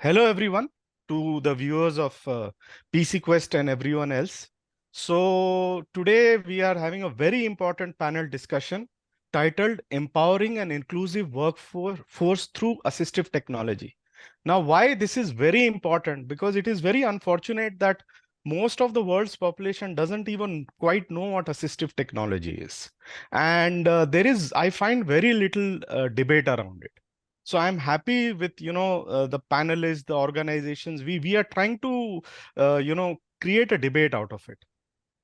Hello, everyone, to the viewers of PC Quest and everyone else. So today we are having a very important panel discussion titled Empowering an Inclusive Workforce Through Assistive Technology. Now, why this is very important? Because it is very unfortunate that most of the world's population doesn't even quite know what assistive technology is. And I find very little debate around it. So I'm happy with the panelists, the organizations. We are trying to create a debate out of it.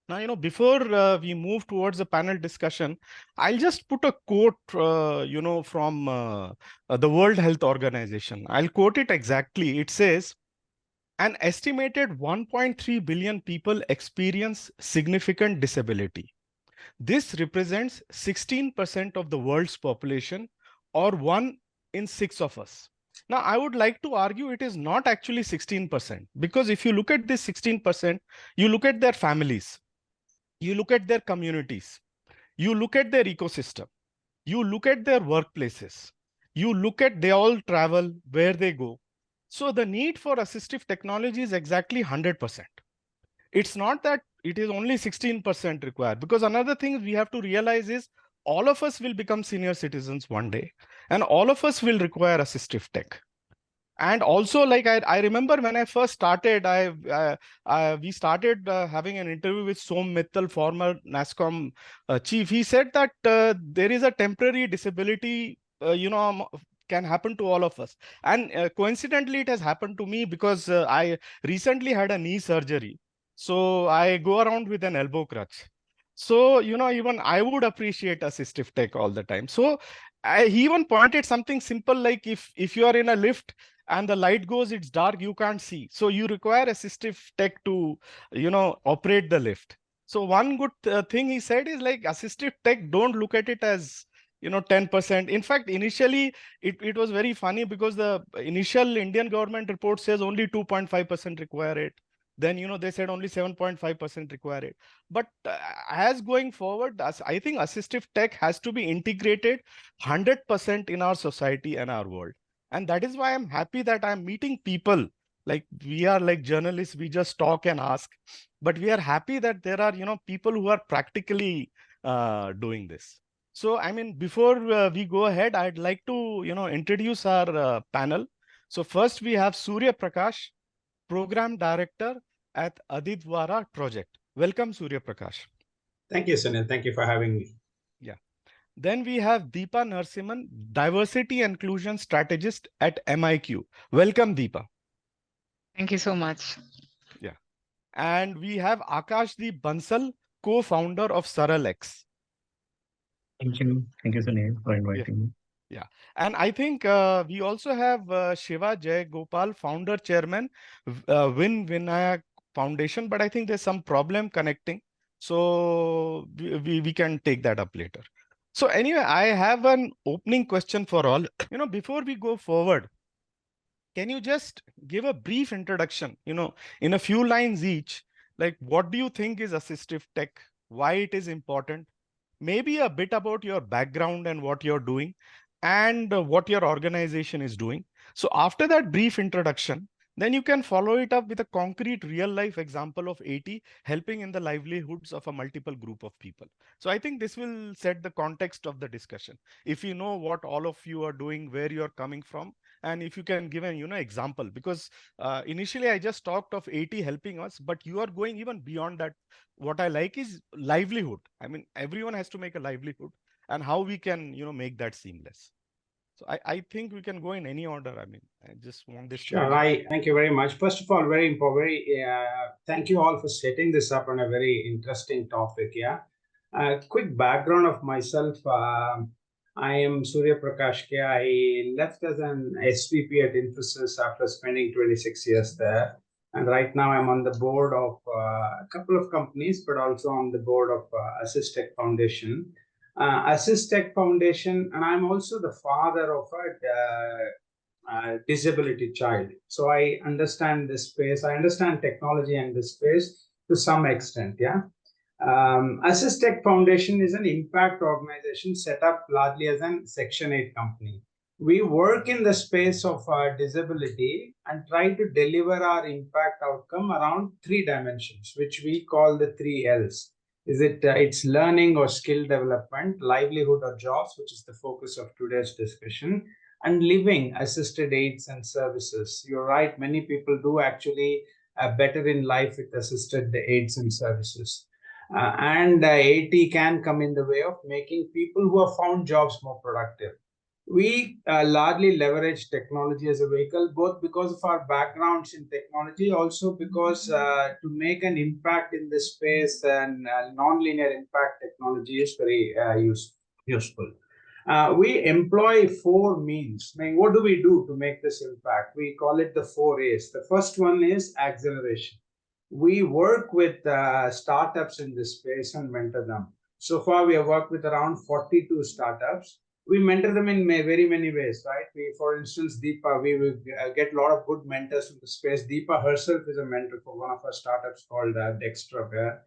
Now, before we move towards the panel discussion, I'll just put a quote from the World Health Organization. I'll quote it exactly. It says, an estimated 1.3 billion people experience significant disability. This represents 16% of the world's population, or 1 in 6 of us. Now, I would like to argue it is not actually 16%, because if you look at this 16%, you look at their families, you look at their communities, you look at their ecosystem, you look at their workplaces, you look at they all travel, where they go. So the need for assistive technology is exactly 100%. It's not that it is only 16% required, because another thing we have to realize is all of us will become senior citizens one day, and all of us will require assistive tech. And also, like I remember when I first started, we started having an interview with Som Mittal, former NASCOM chief. He said that there is a temporary disability, can happen to all of us. And coincidentally, it has happened to me because I recently had a knee surgery. So I go around with an elbow crutch. So, even I would appreciate assistive tech all the time. So he even pointed something simple, like if you are in a lift and the light goes, it's dark, you can't see. So you require assistive tech to, operate the lift. So one good thing he said is, like, assistive tech, don't look at it as, 10%. In fact, initially, it was very funny because the initial Indian government report says only 2.5% require it. Then, they said only 7.5% require it. But as going forward, I think assistive tech has to be integrated 100% in our society and our world. And that is why I'm happy that I'm meeting people. Like, we are like journalists, we just talk and ask, but we are happy that there are, people who are practically doing this. So, I mean, before we go ahead, I'd like to, introduce our panel. So first we have Suryaprakash, Program Director at Adidvara project. Welcome, Suryaprakash. Thank you, Sunil. Thank you for having me. Yeah. Then we have Deepa Narasimhan, Diversity Inclusion Strategist at MIQ. Welcome, Deepa. Thank you so much. Yeah. And we have Akashdeep Bansal, co-founder of SaraIX. Thank you. Thank you, Sunil, for inviting me. Yeah. And I think we also have Shiva Jayagopal, founder chairman, WinVinaya Foundation, but I think there's some problem connecting. So we can take that up later. So anyway, I have an opening question for all. Before we go forward, can you just give a brief introduction, in a few lines each, like what do you think is assistive tech, why it is important, maybe a bit about your background and what you're doing, and what your organization is doing. So after that brief introduction, then you can follow it up with a concrete real life example of AT helping in the livelihoods of a multiple group of people. So I think this will set the context of the discussion. If you know what all of you are doing, where you're coming from, and if you can give an example, because initially I just talked of AT helping us, but you are going even beyond that. What I like is livelihood. I mean, everyone has to make a livelihood, and how we can make that seamless. So I think we can go in any order. I mean, I just want this. Sure. Thank you very much. First of all, thank you all for setting this up on a very interesting topic. Yeah. Quick background of myself. I am Suryaprakash. I left as an SVP at Infosys after spending 26 years there. And right now I'm on the board of a couple of companies, but also on the board of Assistive Tech Foundation. Assistive Tech Foundation, and I'm also the father of a disability child. So I understand this space. I understand technology and this space to some extent. Yeah. Assistive Tech Foundation is an impact organization set up largely as an Section 8 company. We work in the space of disability and try to deliver our impact outcome around 3 dimensions, which we call the 3 Ls. It's learning or skill development, livelihood or jobs, which is the focus of today's discussion, and living, assisted aids and services. You're right, many people do actually better in life with assisted aids and services. And AT can come in the way of making people who have found jobs more productive. We largely leverage technology as a vehicle, both because of our backgrounds in technology, also because to make an impact in this space, and non-linear impact technology is very useful. We employ 4 means. I mean, what do we do to make this impact? We call it the 4 A's. The first one is acceleration. We work with startups in this space and mentor them. So far, we have worked with around 42 startups. We mentor them in very many ways, right? For instance, Deepa, we will get a lot of good mentors from the space. Deepa herself is a mentor for one of our startups called Dextra.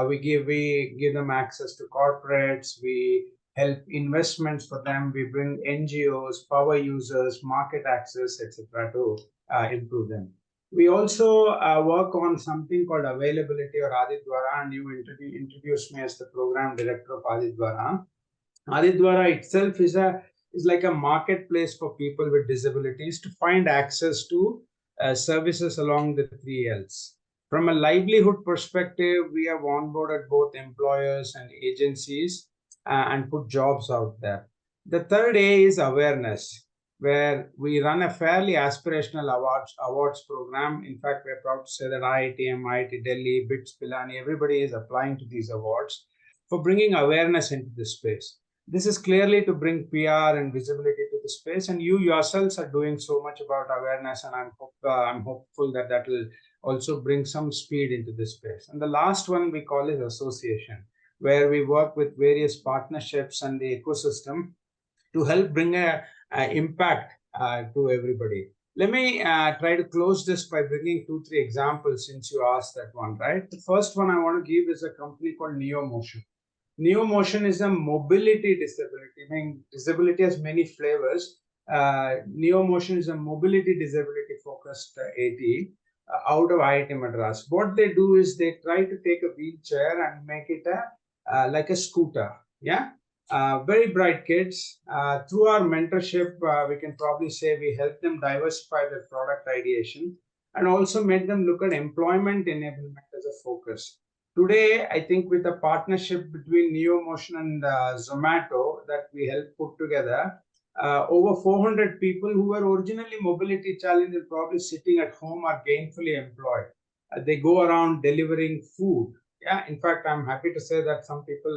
We give them access to corporates. We help investments for them. We bring NGOs, power users, market access, etc., to improve them. We also work on something called availability or Adidvara, and you introduced me as the program director of Adidvara. Adidvara itself is like a marketplace for people with disabilities to find access to services along the 3 Ls. From a livelihood perspective, we have onboarded both employers and agencies and put jobs out there. The third A is awareness, where we run a fairly aspirational awards program. In fact, we're proud to say that IITM, IIT Delhi, BITS, Pilani, everybody is applying to these awards for bringing awareness into this space. This is clearly to bring PR and visibility to the space, and you yourselves are doing so much about awareness, and I'm hopeful that that will also bring some speed into this space. And the last one we call is association, where we work with various partnerships and the ecosystem to help bring a impact to everybody. Let me try to close this by bringing 2-3 examples, since you asked that one, right? The first one I want to give is a company called NeoMotion. NeoMotion is a mobility disability. I mean, disability has many flavors. NeoMotion is a mobility disability focused AT out of IIT Madras. What they do is they try to take a wheelchair and make it like a scooter. Yeah. Very bright kids. Through our mentorship, we can probably say we help them diversify their product ideation and also make them look at employment enablement as a focus. Today, I think with a partnership between NeoMotion and Zomato that we helped put together, over 400 people who were originally mobility challenged and probably sitting at home are gainfully employed. They go around delivering food. Yeah, in fact, I'm happy to say that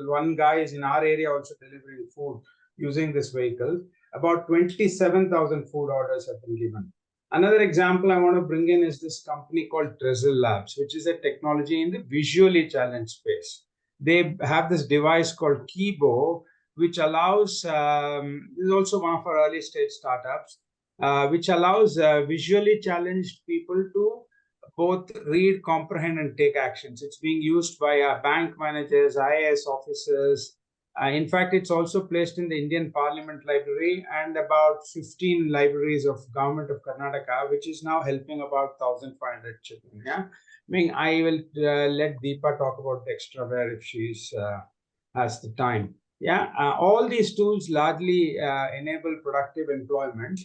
one guy is in our area also delivering food using this vehicle. About 27,000 food orders have been given. Another example I want to bring in is this company called Drizzle Labs, which is a technology in the visually challenged space. They have this device called Kibo, which allows, this is also one of our early stage startups, which allows visually challenged people to both read, comprehend, and take actions. It's being used by bank managers, IAS officers. In fact, it's also placed in the Indian Parliament Library and about 15 libraries of Government of Karnataka, which is now helping about 1,500 children. Yeah, I mean, I will let Deepa talk about Dextra if she's has the time. Yeah, all these tools largely enable productive employment.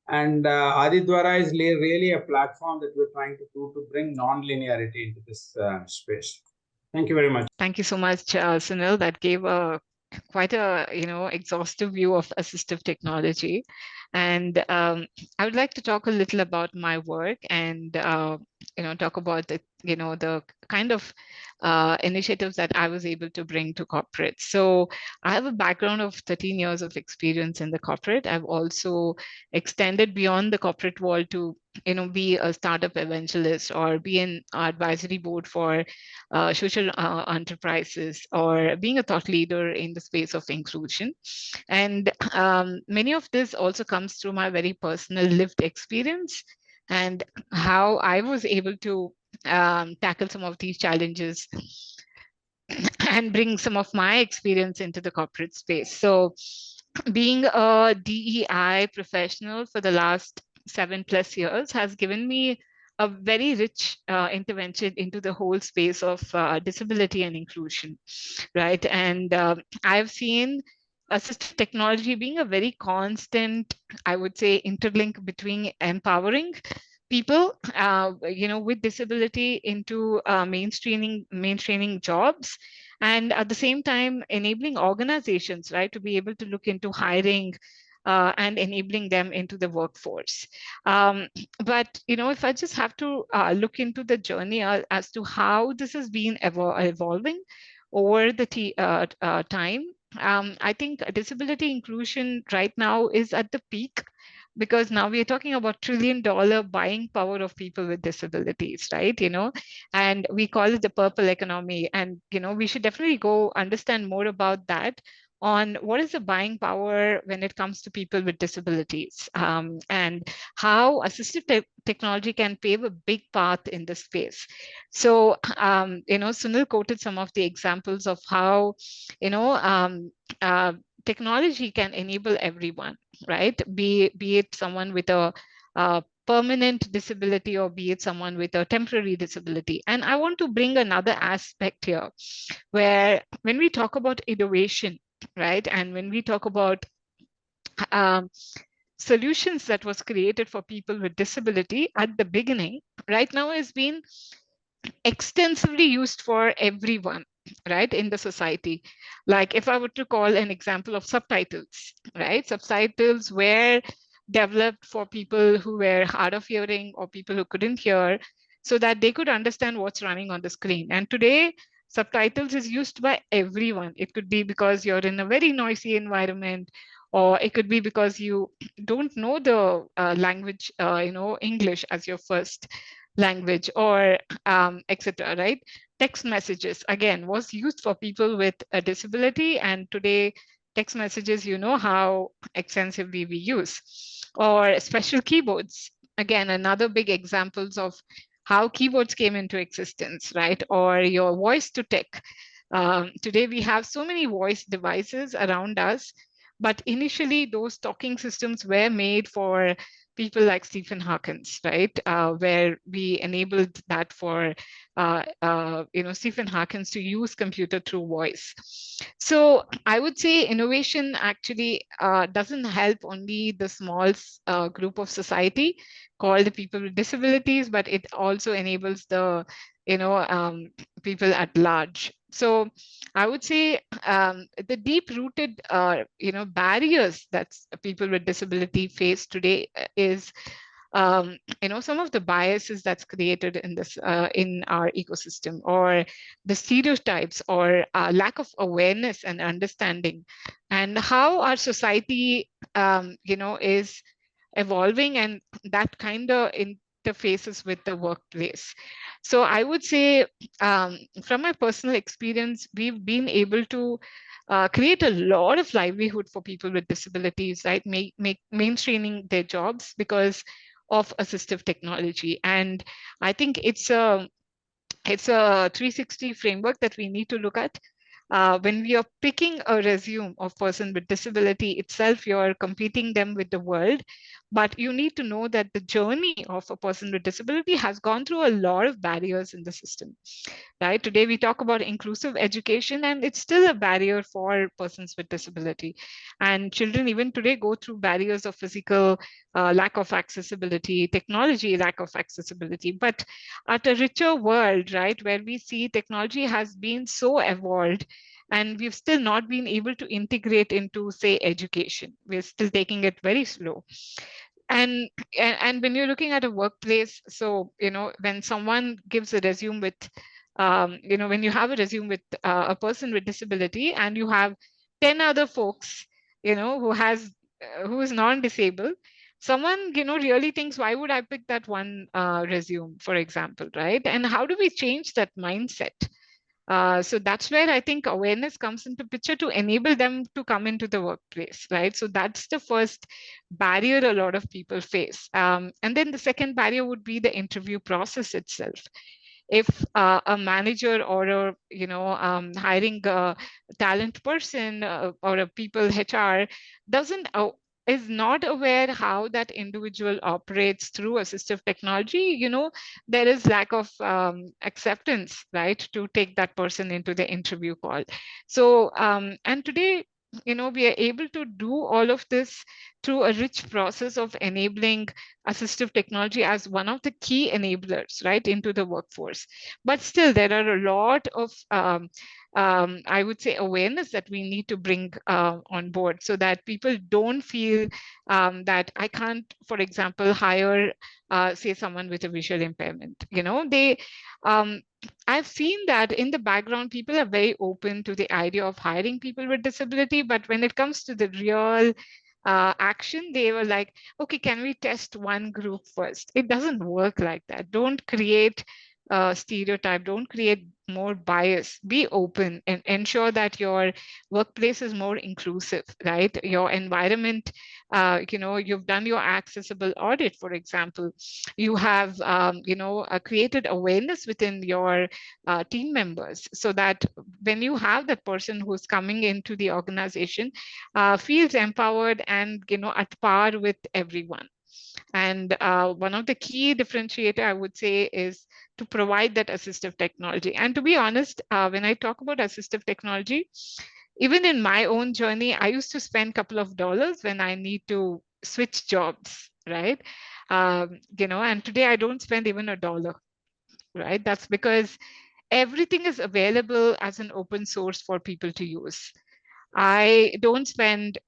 And Adidvara is really a platform that we're trying to do to bring non-linearity into this space. Thank you very much. Thank you so much, Sunil. That gave quite a exhaustive view of assistive technology. And I would like to talk a little about my work and talk about the kind of initiatives that I was able to bring to corporates. So I have a background of 13 years of experience in the corporate. I've also extended beyond the corporate world to be a startup evangelist or be an advisory board for social enterprises or being a thought leader in the space of inclusion. And many of this also comes through my very personal lived experience and how I was able to tackle some of these challenges and bring some of my experience into the corporate space. So being a DEI professional for the last 7+ years has given me a very rich intervention into the whole space of disability and inclusion, right? And I've seen assistive technology being a very constant, I would say, interlink between empowering people, with disability into mainstreaming jobs, and at the same time enabling organizations, right, to be able to look into hiring and enabling them into the workforce. But if I just have to look into the journey as to how this has been evolving over the time, I think disability inclusion right now is at the peak, because now we are talking about $1 trillion buying power of people with disabilities, right? And we call it the purple economy. And, we should definitely go understand more about that, on what is the buying power when it comes to people with disabilities, and how assistive technology can pave a big path in this space. So, Sunil quoted some of the examples of how, technology can enable everyone, right? Be it someone with a permanent disability, or be it someone with a temporary disability. And I want to bring another aspect here, where when we talk about innovation, right, and when we talk about solutions that was created for people with disability at the beginning, right now has been extensively used for everyone, right, in the society. Like if I were to call an example of subtitles, right? Subtitles were developed for people who were hard of hearing or people who couldn't hear, so that they could understand what's running on the screen. And today, subtitles is used by everyone. It could be because you're in a very noisy environment, or it could be because you don't know the language, English as your first language, or etc., right? Text messages, again, was used for people with a disability, and today text messages, how extensively we use. Or special keyboards, again, another big examples of how keyboards came into existence, right? Or your voice to tech. Today we have so many voice devices around us, but initially those talking systems were made for people like Stephen Hawkins, right? Where we enabled that for Stephen Hawkins to use computer through voice. So I would say innovation actually doesn't help only the small group of society called people with disabilities, but it also enables the people at large. So I would say the deep-rooted barriers that people with disability face today is some of the biases that's created in this in our ecosystem, or the stereotypes, or lack of awareness and understanding, and how our society is evolving, and that kind of interfaces with the workplace. So I would say, from my personal experience, we've been able to create a lot of livelihood for people with disabilities, right? Make mainstreaming their jobs because of assistive technology. And I think it's a 360 framework that we need to look at. When we are picking a resume of person with disability itself, you're competing them with the world, but you need to know that the journey of a person with disability has gone through a lot of barriers in the system, right? Today we talk about inclusive education, and it's still a barrier for persons with disability. And children even today go through barriers of physical lack of accessibility, technology lack of accessibility. But at a richer world, right, where we see technology has been so evolved, and we've still not been able to integrate into, say, education. We're still taking it very slow. And when you're looking at a workplace, so when someone gives a resume with when you have a resume with a person with disability, and you have 10 other folks who is non-disabled, someone really thinks, why would I pick that one resume, for example, right? And how do we change that mindset? So that's where I think awareness comes into picture, to enable them to come into the workplace, right? So that's the first barrier a lot of people face. And then the second barrier would be the interview process itself. if a manager or a hiring a talent person or a people HR doesn't is not aware how that individual operates through assistive technology, there is lack of acceptance, right, to take that person into the interview call. So and today, we are able to do all of this through a rich process of enabling assistive technology as one of the key enablers, right, into the workforce. But still, there are a lot of I would say awareness that we need to bring on board, so that people don't feel that I can't, for example, hire say someone with a visual impairment. Um, I've seen that in the background, people are very open to the idea of hiring people with disability, but when it comes to the real action, they were like, okay, can we test one group first? It doesn't work like that. Don't create stereotype, don't create more bias. Be open and ensure that your workplace is more inclusive, right? Your environment, you've done your accessible audit, for example. You have created awareness within your team members, so that when you have that person who's coming into the organization, feels empowered and at par with everyone. And one of the key differentiator, I would say, is to provide that assistive technology. And to be honest, when I talk about assistive technology, even in my own journey, I used to spend a couple of dollars when I need to switch jobs, right? And today I don't spend even $1, right? That's because everything is available as an open source for people to use. I don't spend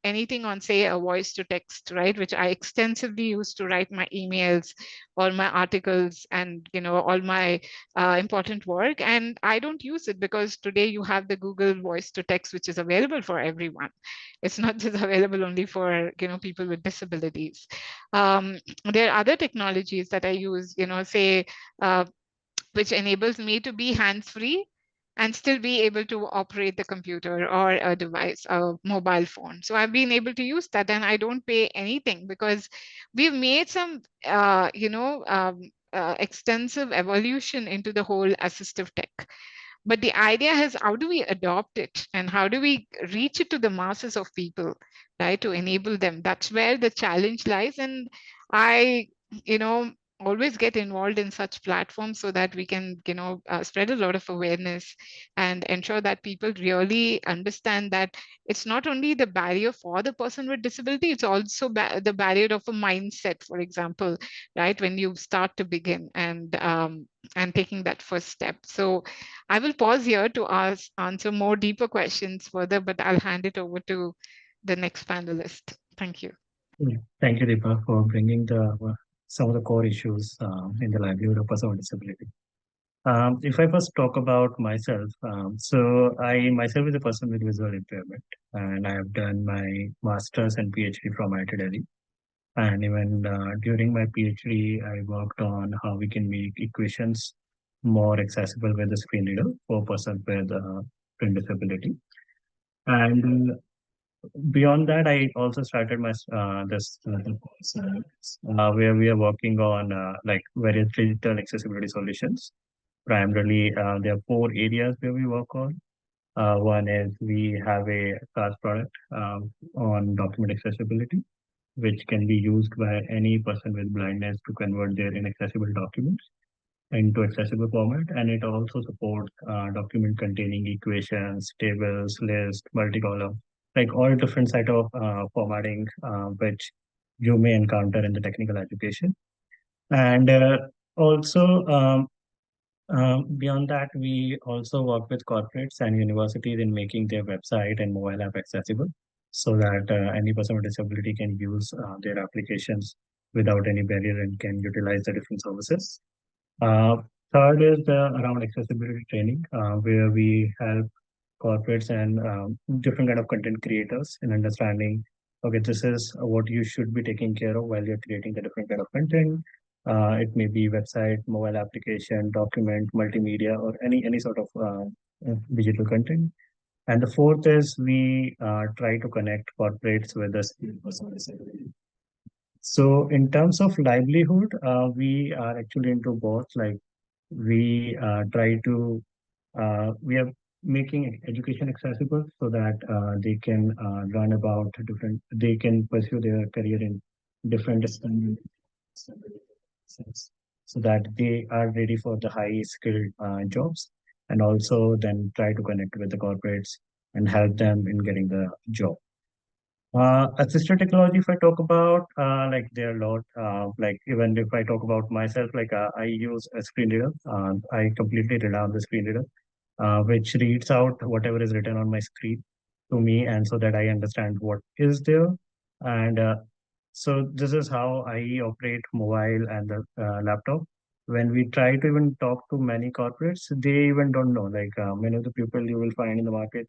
anything on, say, a voice to text, right, which I extensively use to write my emails, all my articles, and all my important work. And I don't use it because today you have the Google voice to text, which is available for everyone. It's not just available only for people with disabilities. There are other technologies that I use, say, which enables me to be hands-free and still be able to operate the computer or a device, a mobile phone. So I've been able to use that, and I don't pay anything because we've made some, extensive evolution into the whole assistive tech. But the idea is, how do we adopt it and how do we reach it to the masses of people, right, to enable them? That's where the challenge lies. And I, you know, always get involved in such platforms so that we can, spread a lot of awareness and ensure that people really understand that it's not only the barrier for the person with disability, it's also the barrier of a mindset, for example, right, when you start to begin and taking that first step. So I will pause here to answer more deeper questions further, but I'll hand it over to the next panelist. Thank you. Thank you, Deepa, for bringing some of the core issues in the livelihood of person with disability. If I first talk about myself, so I myself is a person with visual impairment, and I have done my master's and PhD from IIT Delhi. And even during my PhD, I worked on how we can make equations more accessible with the screen reader for person with print disability. And beyond that, I also started my this course, where we are working on like various digital accessibility solutions. Primarily, there are four areas where we work on. One is we have a SaaS product on document accessibility, which can be used by any person with blindness to convert their inaccessible documents into accessible format. And it also supports document containing equations, tables, lists, multi-column, like all different set of formatting which you may encounter in the technical education. And also beyond that, we also work with corporates and universities in making their website and mobile app accessible so that any person with disability can use their applications without any barrier and can utilize the different services. Uh, Third is around accessibility training, where we help corporates and different kind of content creators in understanding, okay, this is what you should be taking care of while you're creating the different kind of content. It may be website, mobile application, document, multimedia, or any sort of digital content. And the fourth is we try to connect corporates with the skilled person with disability. So in terms of livelihood, we are actually into both like we we are making education accessible so that they can they can pursue their career in different sense, so that they are ready for the high skilled jobs, and also then try to connect with the corporates and help them in getting the job. Assistive technology, if I talk about, like there are a lot, like even if I talk about myself, like I use a screen reader. I completely rely on the screen reader, which reads out whatever is written on my screen to me, and so that I understand what is there. And so this is how I operate mobile and the laptop. When we try to even talk to many corporates, they even don't know. Like many of the people you will find in the market,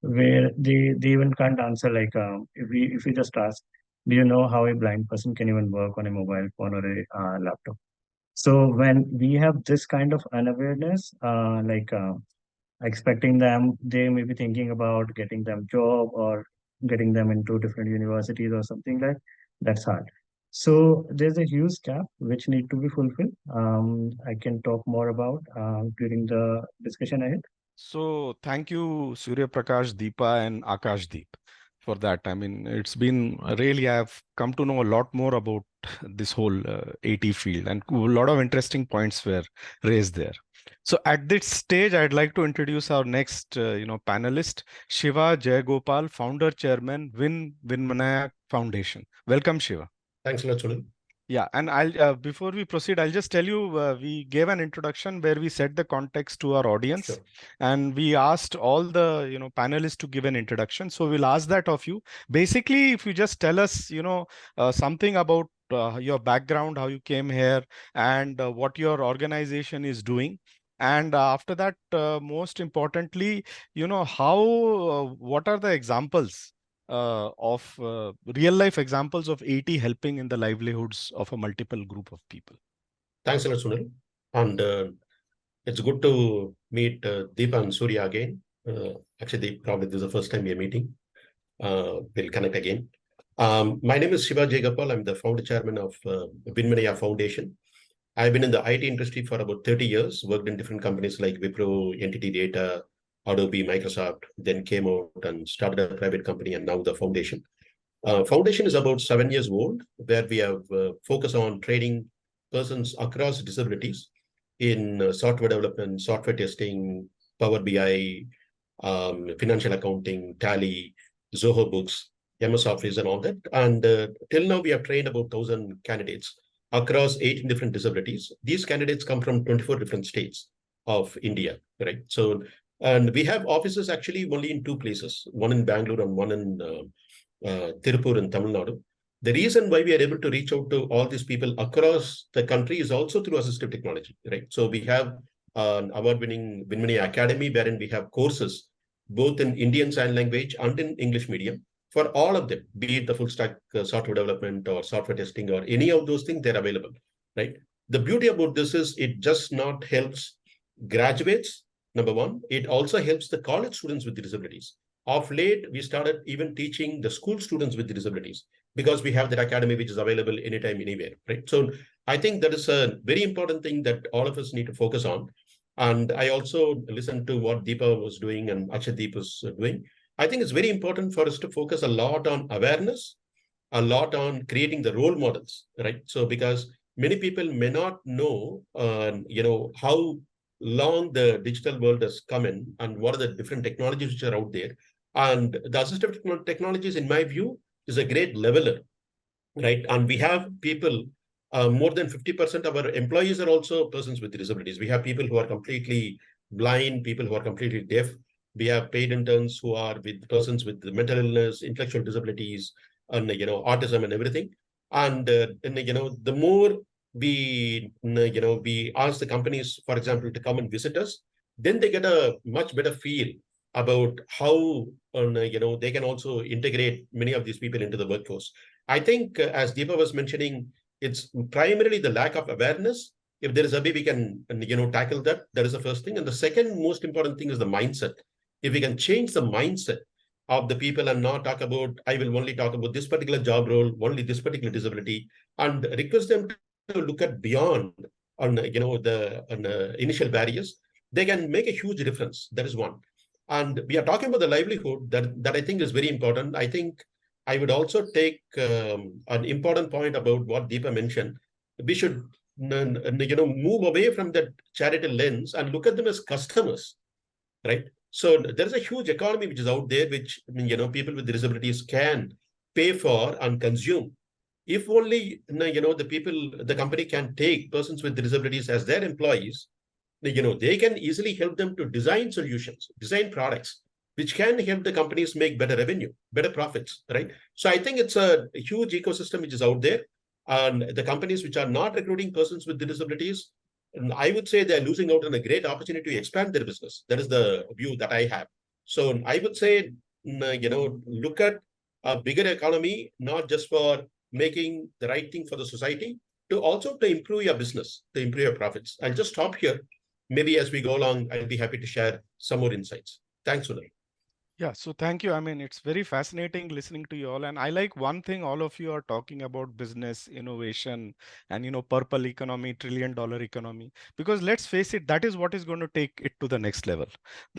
where they even can't answer. Like if we just ask, do you know how a blind person can even work on a mobile phone or a laptop? So when we have this kind of unawareness, expecting them, they may be thinking about getting them job or getting them into different universities or something like that's hard. So there's a huge gap which need to be fulfilled. I can talk more about during the discussion ahead. So thank you, Suryaprakash, Deepa, and Akashdeep for that. I mean, it's been really, I've come to know a lot more about this whole AT field, and a lot of interesting points were raised there. So at this stage, I'd like to introduce our next, panelist, Shiva Jayagopal, founder, chairman, WinVinaya Foundation. Welcome, Shiva. Thanks a lot, Sunil. Yeah, and I'll before we proceed, I'll just tell you we gave an introduction where we set the context to our audience, Sure. and we asked all the panelists to give an introduction. So we'll ask that of you. Basically, if you just tell us something about your background, how you came here, and what your organization is doing. And after that, most importantly, how what are the examples of real life examples of AT helping in the livelihoods of a multiple group of people. Thanks a lot, Sunil. And it's good to meet Deepa and Surya again. Actually, probably this is the first time we are meeting. We'll connect again. My name is Shiva Jayagopal. I'm the founder chairman of WinVinaya Foundation. I've been in the IT industry for about 30 years, worked in different companies like Wipro, Entity Data, Adobe, Microsoft, then came out and started a private company, and now the foundation. Foundation is about 7 years old, where we have focused on training persons across disabilities in software development, software testing, Power BI, financial accounting, Tally, Zoho Books, MS Office, and all that. And till now, we have trained about 1,000 candidates across 18 different disabilities. These candidates come from 24 different states of India, right? So, and we have offices actually only in two places, one in Bangalore and one in Tirupur in Tamil Nadu. The reason why we are able to reach out to all these people across the country is also through assistive technology, right? So we have an award-winning WinVinaya Academy, wherein we have courses both in Indian Sign Language and in English medium for all of them, be it the full stack software development or software testing or any of those things, they're available, right? The beauty about this is it just not helps graduates, number one, it also helps the college students with disabilities. Of late, we started even teaching the school students with disabilities because we have that academy which is available anytime, anywhere, right? So I think that is a very important thing that all of us need to focus on. And I also listened to what Deepa was doing and Akashdeep was doing. I think it's very important for us to focus a lot on awareness, a lot on creating the role models, right? So because many people may not know, how long the digital world has come in and what are the different technologies which are out there. And the assistive technologies, in my view, is a great leveler, right? And we have people, more than 50% of our employees are also persons with disabilities. We have people who are completely blind, people who are completely deaf. We have paid interns who are with persons with mental illness, intellectual disabilities, and autism and everything. And the more we ask the companies, for example, to come and visit us, then they get a much better feel about how they can also integrate many of these people into the workforce. I think, as Deepa was mentioning, it's primarily the lack of awareness. If there is a way we can, tackle that, that is the first thing. And the second most important thing is the mindset. If we can change the mindset of the people and not talk about, I will only talk about this particular job role, only this particular disability, and request them to look at beyond on the initial barriers, they can make a huge difference. That is one. And we are talking about the livelihood that I think is very important. I think I would also take an important point about what Deepa mentioned. We should move away from that charity lens and look at them as customers, right? So there is a huge economy which is out there, which people with disabilities can pay for and consume. If only the company can take persons with disabilities as their employees, they can easily help them to design solutions, design products, which can help the companies make better revenue, better profits, right? So I think it's a huge ecosystem which is out there. And the companies which are not recruiting persons with disabilities, I would say they're losing out on a great opportunity to expand their business. That is the view that I have. So I would say, look at a bigger economy, not just for making the right thing for the society, to also to improve your business, to improve your profits. I'll just stop here. Maybe as we go along, I'll be happy to share some more insights. Thanks, Sunil. Yeah, so thank you. I mean, it's very fascinating listening to you all. And I like one thing all of you are talking about business, innovation, and purple economy, $1 trillion economy. Because let's face it, that is what is going to take it to the next level.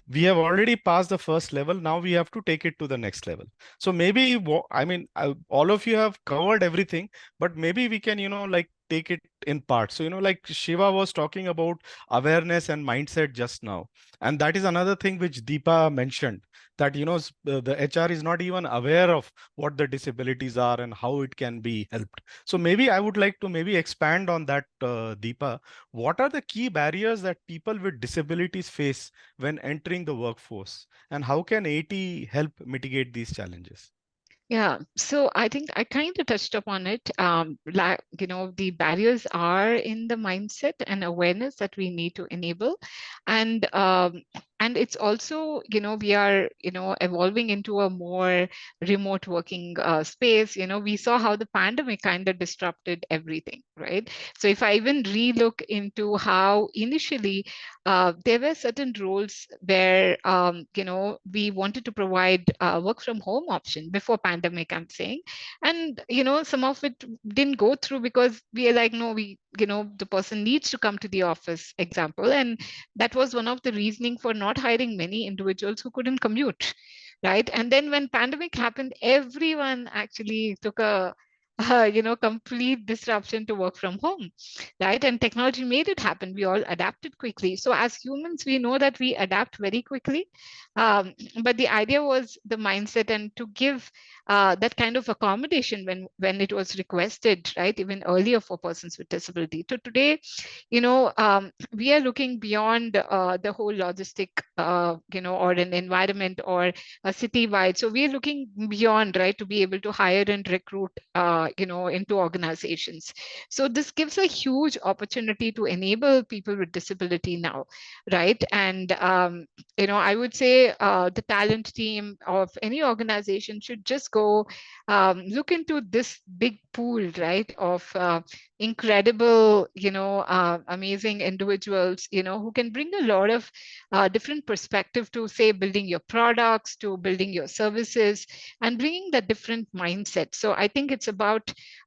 We have already passed the first level. Now we have to take it to the next level. So maybe, I mean, all of you have covered everything, but maybe we can, like take it in parts. So, like Shiva was talking about awareness and mindset just now. And that is another thing which Deepa mentioned, that the HR is not even aware of what the disabilities are and how it can be helped. So maybe I would like to maybe expand on that, Deepa. What are the key barriers that people with disabilities face when entering the workforce, and how can AT help mitigate these challenges? Yeah, so I think I kind of touched upon it. The barriers are in the mindset and awareness that we need to enable, and it's also, we are, evolving into a more remote working space. We saw how the pandemic kind of disrupted everything, right? So if I even relook into how initially there were certain roles where, we wanted to provide work from home option before pandemic, I'm saying. And, some of it didn't go through because we are like, no, the person needs to come to the office, example. And that was one of the reasoning for not hiring many individuals who couldn't commute, right? And then when pandemic happened, everyone actually took a complete disruption to work from home, right? And technology made it happen. We all adapted quickly. So as humans, we know that we adapt very quickly. But the idea was the mindset and to give that kind of accommodation when it was requested, right? Even earlier for persons with disability. So today, we are looking beyond the whole logistic, or an environment or a city-wide. So we are looking beyond, right, to be able to hire and recruit, into organizations. So this gives a huge opportunity to enable people with disability now, right? And, I would say the talent team of any organization should just go look into this big pool, right, of incredible, amazing individuals, who can bring a lot of different perspective to, say, building your products, to building your services, and bringing that different mindset. So I think it's about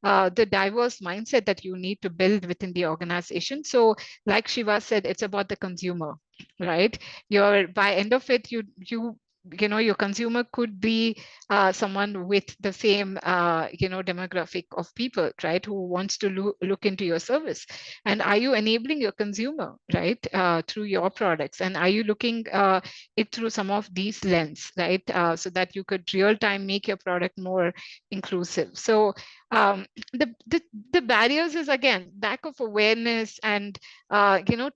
the diverse mindset that you need to build within the organization. So like Shiva said, it's about the consumer, right? By end of it, your consumer could be someone with the same demographic of people, right, who wants to look into your service. And are you enabling your consumer, right, through your products? And are you looking it through some of these lens, right, so that you could real time make your product more inclusive? So the barriers is, again, lack of awareness and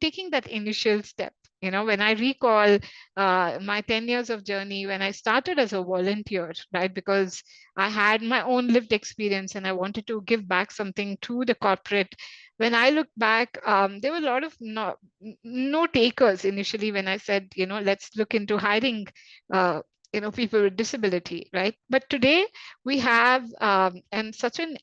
taking that initial step. When I recall my 10 years of journey, when I started as a volunteer, right, because I had my own lived experience and I wanted to give back something to the corporate. When I look back, there were a lot of no takers initially when I said, let's look into hiring people with disability, right? But today we have and such an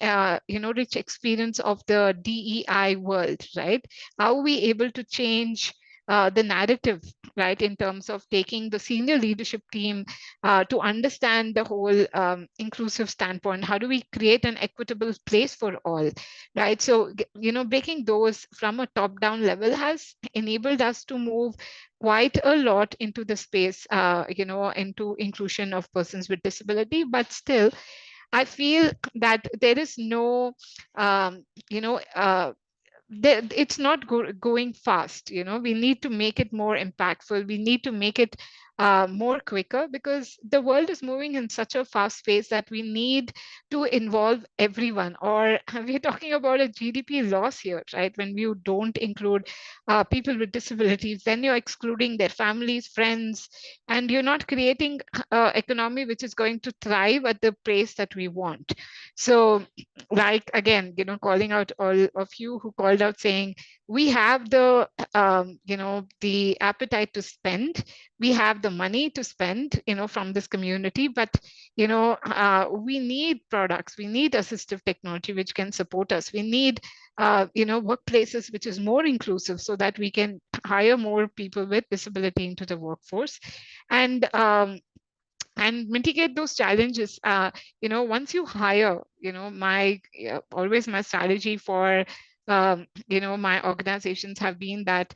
rich experience of the DEI world, right? How are we able to change the narrative, right, in terms of taking the senior leadership team to understand the whole inclusive standpoint. How do we create an equitable place for all, right? So, breaking those from a top-down level has enabled us to move quite a lot into the space, into inclusion of persons with disability. But still, I feel that there is no, um, you know, uh, it's not going fast. We need to make it more impactful. We need to make it more quicker, because the world is moving in such a fast pace that we need to involve everyone. Or we're talking about a GDP loss here, right? When you don't include people with disabilities, then you're excluding their families, friends, and you're not creating an economy which is going to thrive at the pace that we want. So, like, again, calling out all of you who called out, saying we have the the appetite to spend, we have the money to spend, from this community, but we need products, we need assistive technology which can support us, we need workplaces which is more inclusive, so that we can hire more people with disability into the workforce, and mitigate those challenges. Once you hire, always my strategy for my organizations have been that,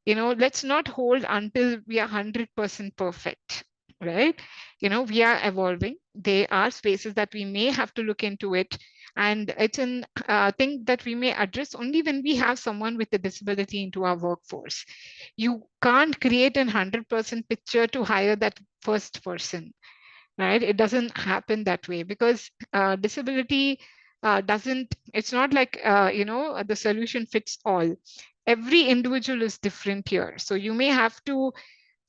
let's not hold until we are 100% perfect, right? We are evolving. There are spaces that we may have to look into it, and it's an thing that we may address only when we have someone with a disability into our workforce. You can't create an 100% picture to hire that first person, right? It doesn't happen that way, because disability doesn't, it's not like, the solution fits all. Every individual is different here. So you may have to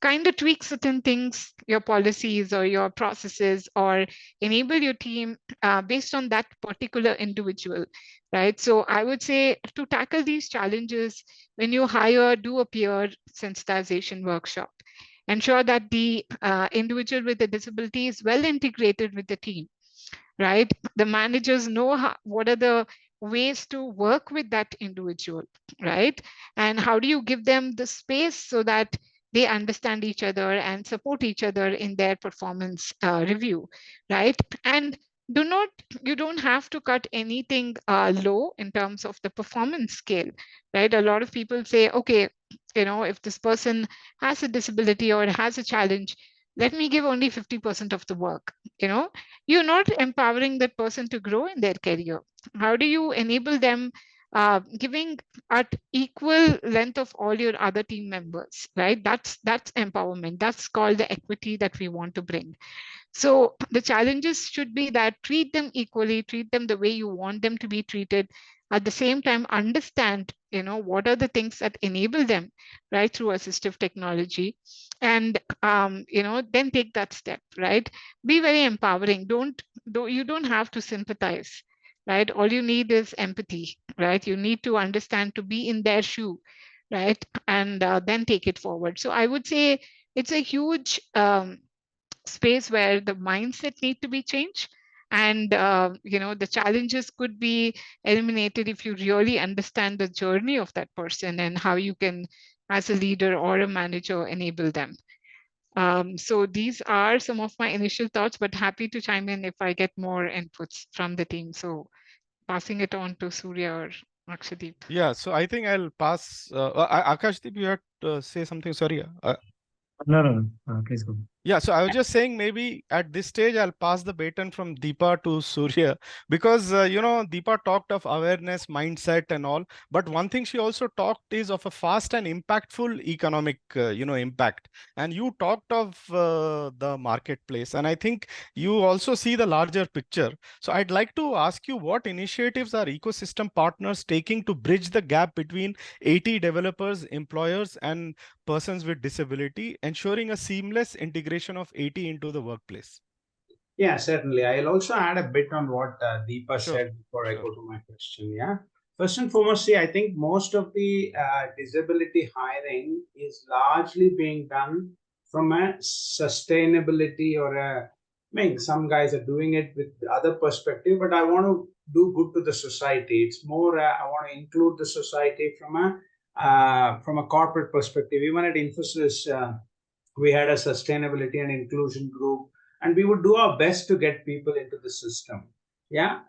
kind of tweak certain things, your policies or your processes, or enable your team based on that particular individual, right? So I would say, to tackle these challenges, when you hire, do a peer sensitization workshop. Ensure that the individual with the disability is well integrated with the team, right? The managers know what are the ways to work with that individual, right? And how do you give them the space so that they understand each other and support each other in their performance review, right? And you don't have to cut anything low in terms of the performance scale, right? A lot of people say, okay, if this person has a disability or has a challenge, let me give only 50% of the work. You're not empowering that person to grow in their career. How do you enable them giving at equal length of all your other team members, right? That's empowerment. That's called the equity that we want to bring. So the challenges should be that treat them equally, treat them the way you want them to be treated. At the same time, understand, what are the things that enable them, right, through assistive technology, and then take that step, right? Be very empowering. You don't have to sympathize, right? All you need is empathy, right? You need to understand, to be in their shoe, right? And then take it forward. So I would say it's a huge space where the mindset need to be changed, and the challenges could be eliminated if you really understand the journey of that person and how you can, as a leader or a manager, enable them. So these are some of my initial thoughts, but happy to chime in if I get more inputs from the team. So passing it on to Surya or Akashdeep. Yeah, so I think I'll pass. Akashdeep, you had to say something. Sorry. No, please go. Yeah, so I was just saying, maybe at this stage I'll pass the baton from Deepa to Surya, because Deepa talked of awareness, mindset, and all. But one thing she also talked is of a fast and impactful economic impact. And you talked of the marketplace, and I think you also see the larger picture. So I'd like to ask you, what initiatives are ecosystem partners taking to bridge the gap between 80 developers, employers, and persons with disability, ensuring a seamless integration of 80 into the workplace? Yeah, certainly. I'll also add a bit on what Deepa Sure, said before I sure. go to my question. Yeah. First and foremost, see, I think most of the disability hiring is largely being done from a sustainability or I mean, some guys are doing it with the other perspective, but I want to do good to the society. It's more, I want to include the society from a from a corporate perspective. Even at Infosys, we had a sustainability and inclusion group, and we would do our best to get people into the system. Yeah,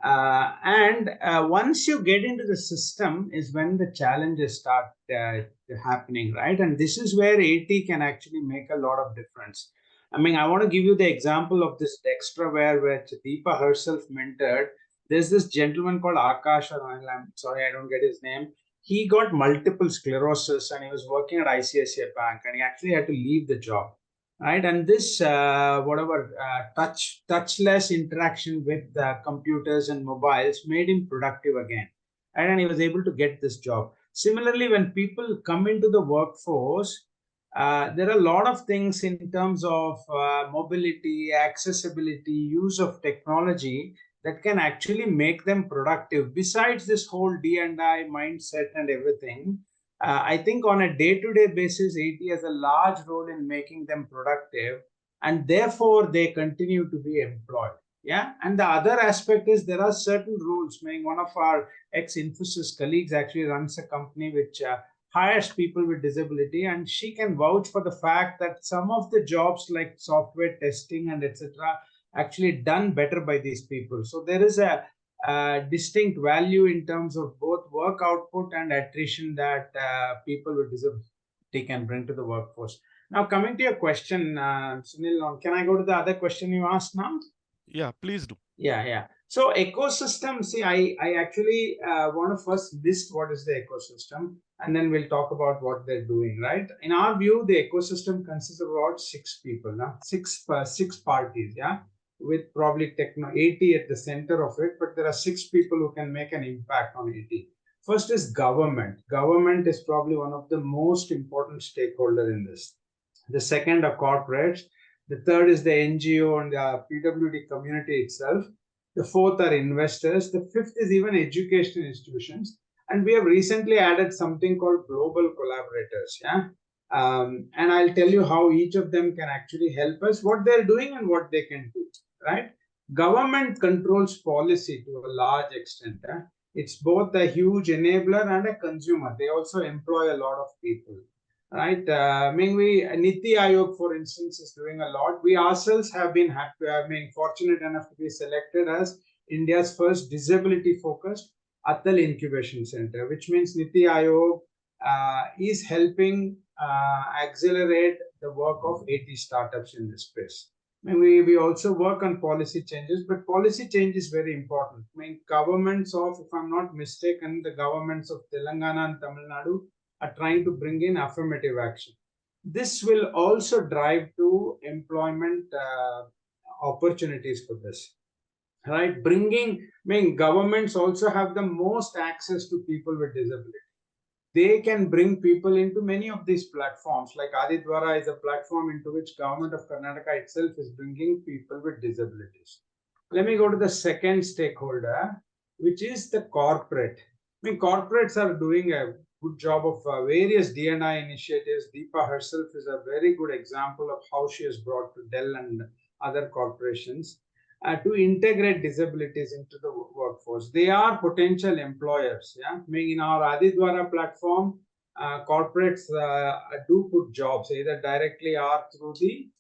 and once you get into the system is when the challenges start happening, right? And this is where AT can actually make a lot of difference. I mean, I want to give you the example of this Dextraware, which Deepa herself mentored. There's this gentleman called Akash, or I'm sorry, I don't get his name. He got multiple sclerosis and he was working at ICICI Bank, and he actually had to leave the job, right? And this touchless interaction with computers and mobiles made him productive again, right? And he was able to get this job. Similarly, when people come into the workforce, there are a lot of things in terms of mobility, accessibility, use of technology that can actually make them productive. Besides this whole D&I mindset and everything, I think on a day-to-day basis, AT has a large role in making them productive, and therefore they continue to be employed. Yeah, and the other aspect is there are certain rules. I mean, one of our ex-Infosys colleagues actually runs a company which hires people with disability, and she can vouch for the fact that some of the jobs like software testing and etc. actually done better by these people. So there is a distinct value in terms of both work output and attrition that people with disability can bring to the workforce. Now, coming to your question, Sunil, can I go to the other question you asked now? Yeah, please do. Yeah. So ecosystem, see, I actually want to first list what is the ecosystem, and then we'll talk about what they're doing, right? In our view, the ecosystem consists of about 6 people, six parties, yeah, with probably AT at the center of it, but there are 6 people who can make an impact on AT. First is government. Government is probably one of the most important stakeholder in this. The second are corporates. The third is the NGO and the PWD community itself. The fourth are investors. The fifth is even educational institutions. And we have recently added something called global collaborators. Yeah. And I'll tell you how each of them can actually help us, what they're doing and what they can do, right? Government controls policy to a large extent. It's both a huge enabler and a consumer. They also employ a lot of people. Right, Niti Aayog, for instance, is doing a lot. We ourselves have been fortunate enough to be selected as India's first disability-focused Atal Incubation Center, which means Niti Aayog is helping accelerate the work of AT startups in this space. We also work on policy changes, but policy change is very important. Governments of, if I'm not mistaken, the governments of Telangana and Tamil Nadu are trying to bring in affirmative action. This will also drive to employment opportunities for this, right? Governments also have the most access to people with disability. They can bring people into many of these platforms, like Adidvara is a platform into which government of Karnataka itself is bringing people with disabilities. Let me go to the second stakeholder, which is the corporate. Corporates are doing a good job of various D&I initiatives. Deepa herself is a very good example of how she has brought to Dell and other corporations to integrate disabilities into the workforce. They are potential employers. Yeah, in our Adidvara platform, corporates do put jobs either directly or through the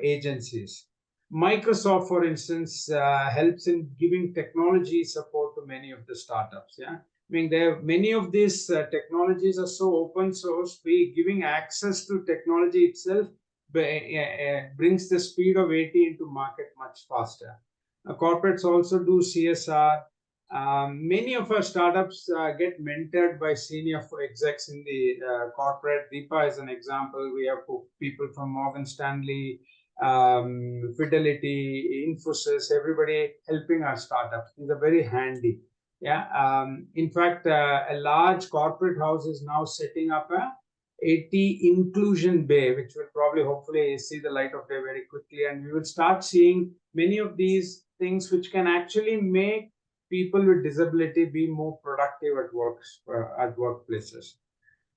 agencies. Microsoft, for instance, helps in giving technology support to many of the startups. Yeah, many of these technologies are so open source. Giving access to technology itself brings the speed of AT into market much faster. Corporates also do CSR. Many of our startups get mentored by senior execs in the corporate. Deepa is an example. We have people from Morgan Stanley, Fidelity, Infosys, everybody helping our startups. These are very handy. Yeah. In fact, a large corporate house is now setting up a AT inclusion bay, which will probably hopefully see the light of day very quickly, and we will start seeing many of these things which can actually make people with disability be more productive at workplaces.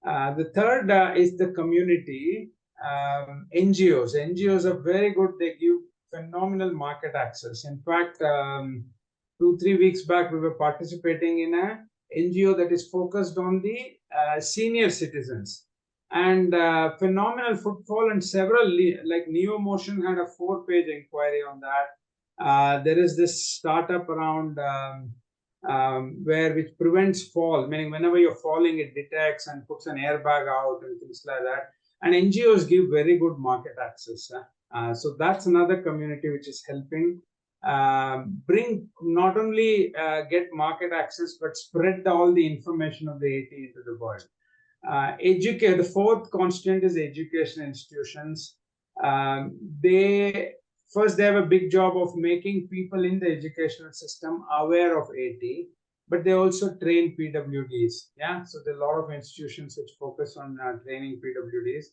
The third is the community. NGOs. NGOs are very good. They give phenomenal market access. In fact, 2-3 weeks back, we were participating in a NGO that is focused on the senior citizens. And phenomenal footfall, and several, like NeoMotion had a 4-page inquiry on that. There is this startup around which prevents fall, meaning whenever you're falling, it detects and puts an airbag out and things like that. And NGOs give very good market access. So that's another community which is helping bring, not only get market access, but spread all the information of the AT into the world. Educate. The fourth constant is education institutions. They have a big job of making people in the educational system aware of AT, but they also train PWDs. Yeah, so there are a lot of institutions which focus on training PWDs.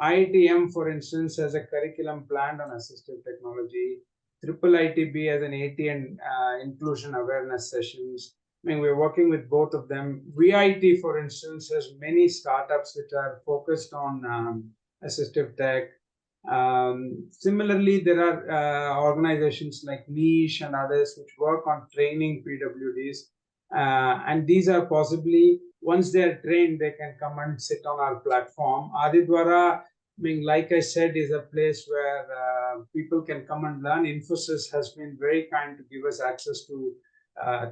IITM, for instance, has a curriculum planned on assistive technology. IIITB has an AT and inclusion awareness sessions. I mean, we're working with both of them. VIT, for instance, has many startups which are focused on assistive tech. Similarly, there are organizations like Niche and others which work on training PWDs. And these are possibly, once they are trained, they can come and sit on our platform. Adidvara, like I said, is a place where people can come and learn. Infosys has been very kind to give us access to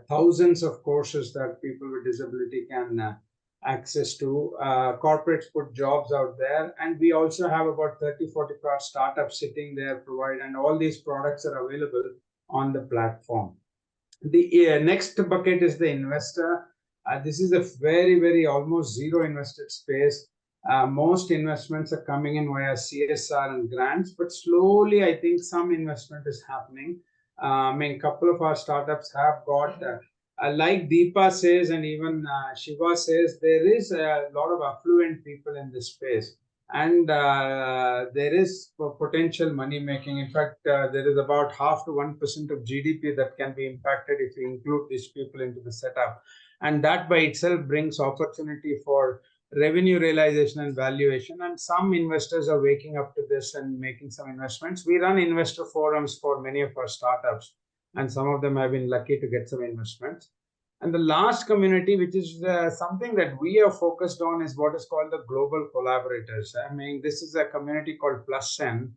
thousands of courses that people with disability can access to. Corporates put jobs out there, and we also have about 30-45 startups sitting there provide, and all these products are available on the platform. The next bucket is the investor. This is a very, very almost zero invested space. Most investments are coming in via CSR and grants, but slowly I think some investment is happening. A couple of our startups have got, like Deepa says, and even Shiva says, there is a lot of affluent people in this space, and there is potential money making. In fact, there is about 0.5% to 1% of GDP that can be impacted if you include these people into the setup, and that by itself brings opportunity for revenue realization and valuation. And some investors are waking up to this and making some investments. We run investor forums for many of our startups, and some of them have been lucky to get some investments. And the last community, which is something that we are focused on, is what is called the global collaborators. This is a community called +N.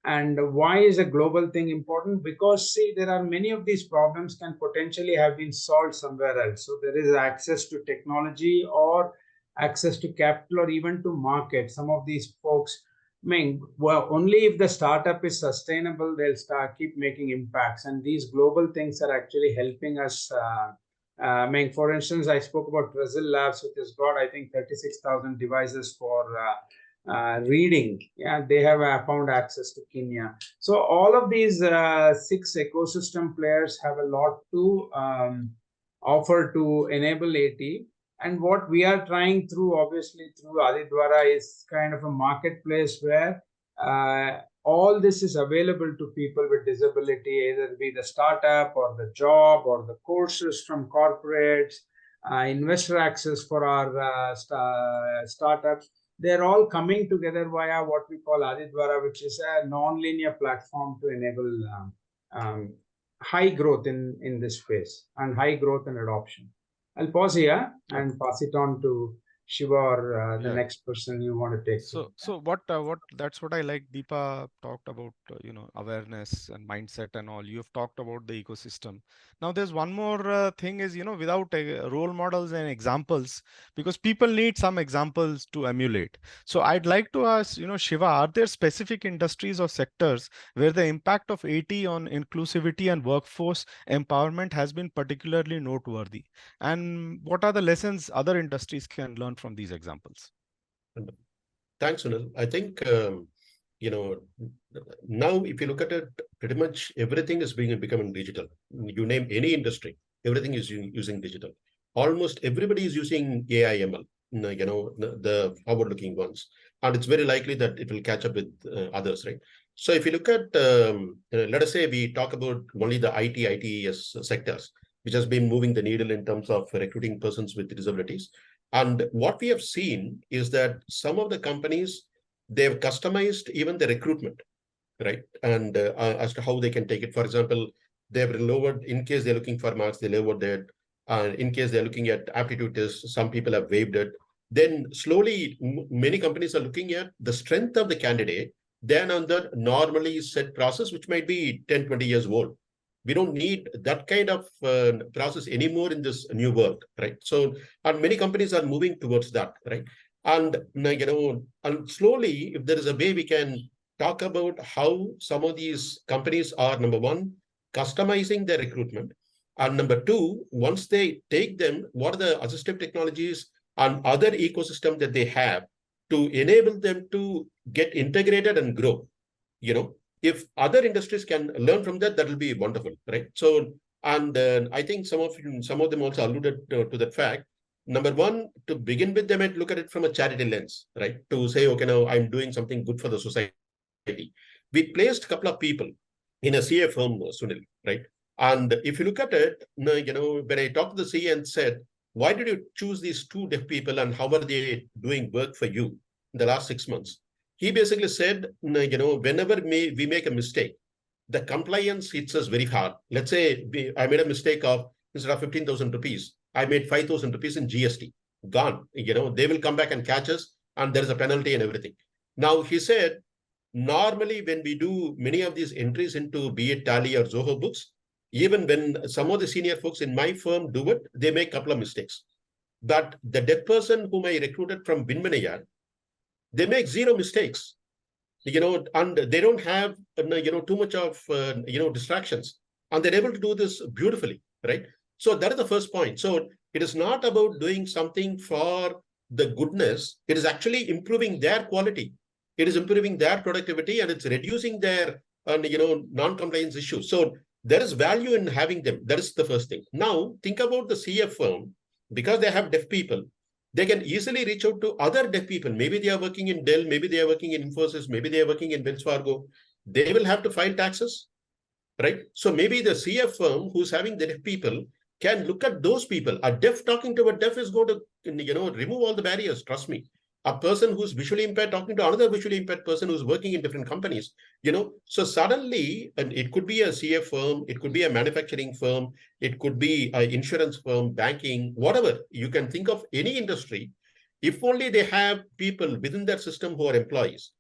And why is a global thing important? Because, see, there are many of these problems can potentially have been solved somewhere else. So there is access to technology or access to capital or even to market. Some of these folks, well, only if the startup is sustainable, they'll keep making impacts. And these global things are actually helping us. For instance, I spoke about Brazil Labs, which has got, I think, 36,000 devices for reading. Yeah, they have found access to Kenya. So all of these 6 ecosystem players have a lot to offer to enable AT. And what we are trying through, obviously, through Adidvara is kind of a marketplace where all this is available to people with disability, either be the startup or the job or the courses from corporates, investor access for our startups. They're all coming together via what we call Adidvara, which is a non-linear platform to enable high growth in this space and high growth and adoption. I'll pause here and pass it on to Shiva or the next person you want to take. So what that's what I like. Deepa talked about awareness and mindset and all. You've talked about the ecosystem. Now there's one more thing is without role models and examples, because people need some examples to emulate. So I'd like to ask Shiva, are there specific industries or sectors where the impact of AT on inclusivity and workforce empowerment has been particularly noteworthy, and what are the lessons other industries can learn from these examples? Thanks, Sunil. I think, now if you look at it, pretty much everything is becoming digital. You name any industry, everything is using digital. Almost everybody is using AI ML, the forward-looking ones. And it's very likely that it will catch up with others, right? So if you look at, let us say we talk about only the ITES sectors, which has been moving the needle in terms of recruiting persons with disabilities. And what we have seen is that some of the companies, they've customized even the recruitment, right? And as to how they can take it. For example, they've lowered, in case they're looking for marks, they lowered their In case they're looking at aptitude tests, some people have waived it. Then slowly, many companies are looking at the strength of the candidate, then on the normally set process, which might be 10, 20 years old. We don't need that kind of process anymore in this new world, right? So, and many companies are moving towards that, right? And, and slowly, if there is a way we can talk about how some of these companies are, number one, customizing their recruitment. And number two, once they take them, what are the assistive technologies and other ecosystem that they have to enable them to get integrated and grow? If other industries can learn from that, that will be wonderful, right? So, and I think some of them also alluded to that fact. Number one, to begin with, they might look at it from a charity lens, right? To say, okay, now I'm doing something good for the society. We placed a couple of people in a CA firm, Sunil, right? And if you look at it, when I talked to the CA and said, why did you choose these two deaf people and how are they doing work for you in the last 6 months? He basically said, whenever we make a mistake, the compliance hits us very hard. Let's say I made a mistake of, instead of 15,000 rupees, I made 5,000 rupees in GST. Gone. They will come back and catch us and there is a penalty and everything. Now, he said, normally when we do many of these entries into be it Tally or Zoho books, even when some of the senior folks in my firm do it, they make a couple of mistakes. But the deaf person whom I recruited from WinVinaya, they make zero mistakes, and they don't have, too much of, distractions. And they're able to do this beautifully, right? So that is the first point. So it is not about doing something for the goodness. It is actually improving their quality. It is improving their productivity and it's reducing their, non-compliance issues. So there is value in having them. That is the first thing. Now, think about the CF firm, because they have deaf people, they can easily reach out to other deaf people. Maybe they are working in Dell, maybe they are working in Infosys, maybe they are working in Wells Fargo. They will have to file taxes, right? So maybe the CF firm who's having the deaf people can look at those people. A deaf talking to a deaf is going to, remove all the barriers, trust me. A person who's visually impaired talking to another visually impaired person who's working in different companies, so suddenly, and it could be a CF firm, it could be a manufacturing firm, it could be an insurance firm, banking, whatever. You can think of any industry. If only they have people within their system who are employees,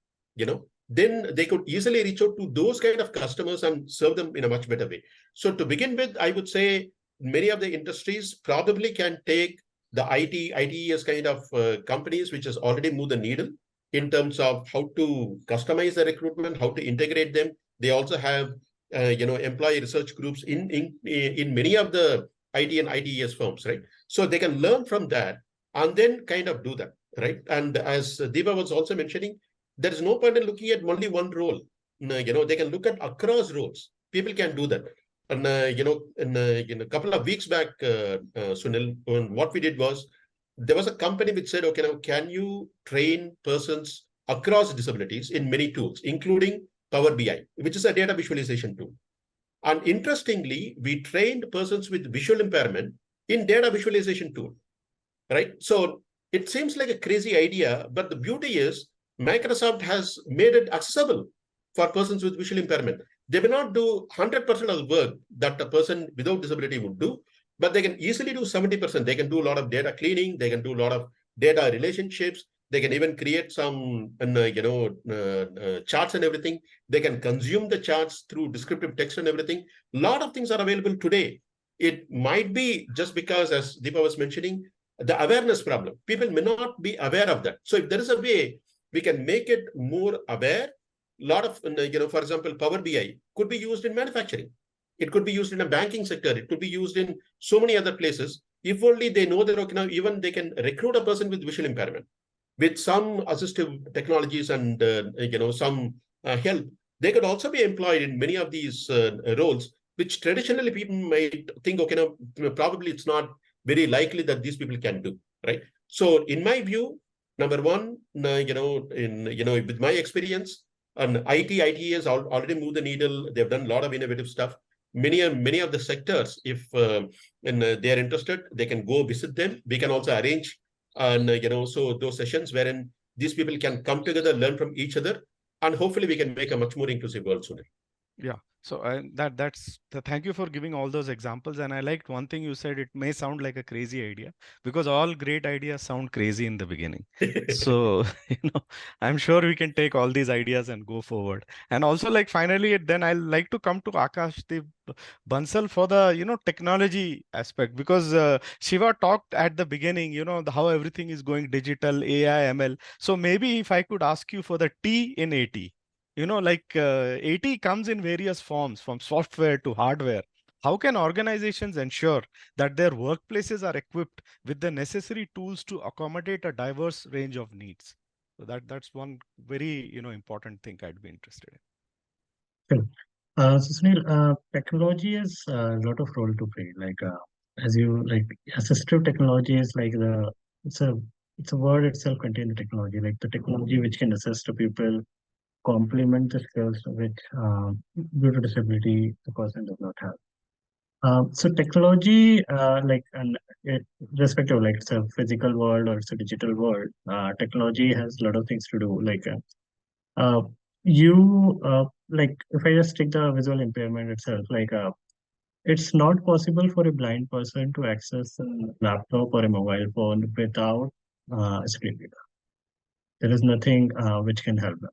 then they could easily reach out to those kind of customers and serve them in a much better way. So to begin with, I would say many of the industries probably can take the ITES kind of companies, which has already moved the needle in terms of how to customize the recruitment, how to integrate them. They also have, employee research groups in many of the IT and ITES firms, right? So they can learn from that and then kind of do that, right? And as Deepa was also mentioning, there is no point in looking at only one role. They can look at across roles. People can do that. And, in a couple of weeks back, Sunil, what we did was, there was a company which said, okay, now can you train persons across disabilities in many tools, including Power BI, which is a data visualization tool. And interestingly, we trained persons with visual impairment in data visualization tool, right? So it seems like a crazy idea, but the beauty is Microsoft has made it accessible for persons with visual impairment. They may not do 100% of the work that a person without disability would do, but they can easily do 70%. They can do a lot of data cleaning. They can do a lot of data relationships. They can even create some, charts and everything. They can consume the charts through descriptive text and everything. A lot of things are available today. It might be just because, as Deepa was mentioning, the awareness problem. People may not be aware of that. So if there is a way we can make it more aware, a lot of, for example, Power BI could be used in manufacturing. It could be used in a banking sector. It could be used in so many other places. If only they know that, okay, now even they can recruit a person with visual impairment with some assistive technologies and, some help. They could also be employed in many of these roles, which traditionally people might think, okay, now probably it's not very likely that these people can do, right? So in my view, number one, with my experience, and IT has already moved the needle. They've done a lot of innovative stuff. Many of the sectors, if they're interested, they can go visit them. We can also arrange, and so those sessions wherein these people can come together, learn from each other, and hopefully we can make a much more inclusive world sooner. Yeah. So thank you for giving all those examples. And I liked one thing you said, it may sound like a crazy idea because all great ideas sound crazy in the beginning. So, I'm sure we can take all these ideas and go forward. And also like finally, then I'll like to come to Akashdeep Bansal for the, technology aspect because Shiva talked at the beginning, how everything is going digital, AI, ML. So maybe if I could ask you for the T in AT. Like AT comes in various forms from software to hardware. How can organizations ensure that their workplaces are equipped with the necessary tools to accommodate a diverse range of needs? So that's one very, important thing I'd be interested in. Sure. So Sunil, technology has a lot of role to play. Like as you like, assistive technology is like it's a it's a word itself contains the technology, like the technology which can assist the people, complement the skills which due to disability the person does not have. So technology, like and irrespective, like it's a physical world or it's a digital world, technology has a lot of things to do. Like uh, you like if I just take the visual impairment itself, like it's not possible for a blind person to access a laptop or a mobile phone without a screen reader. There is nothing which can help them.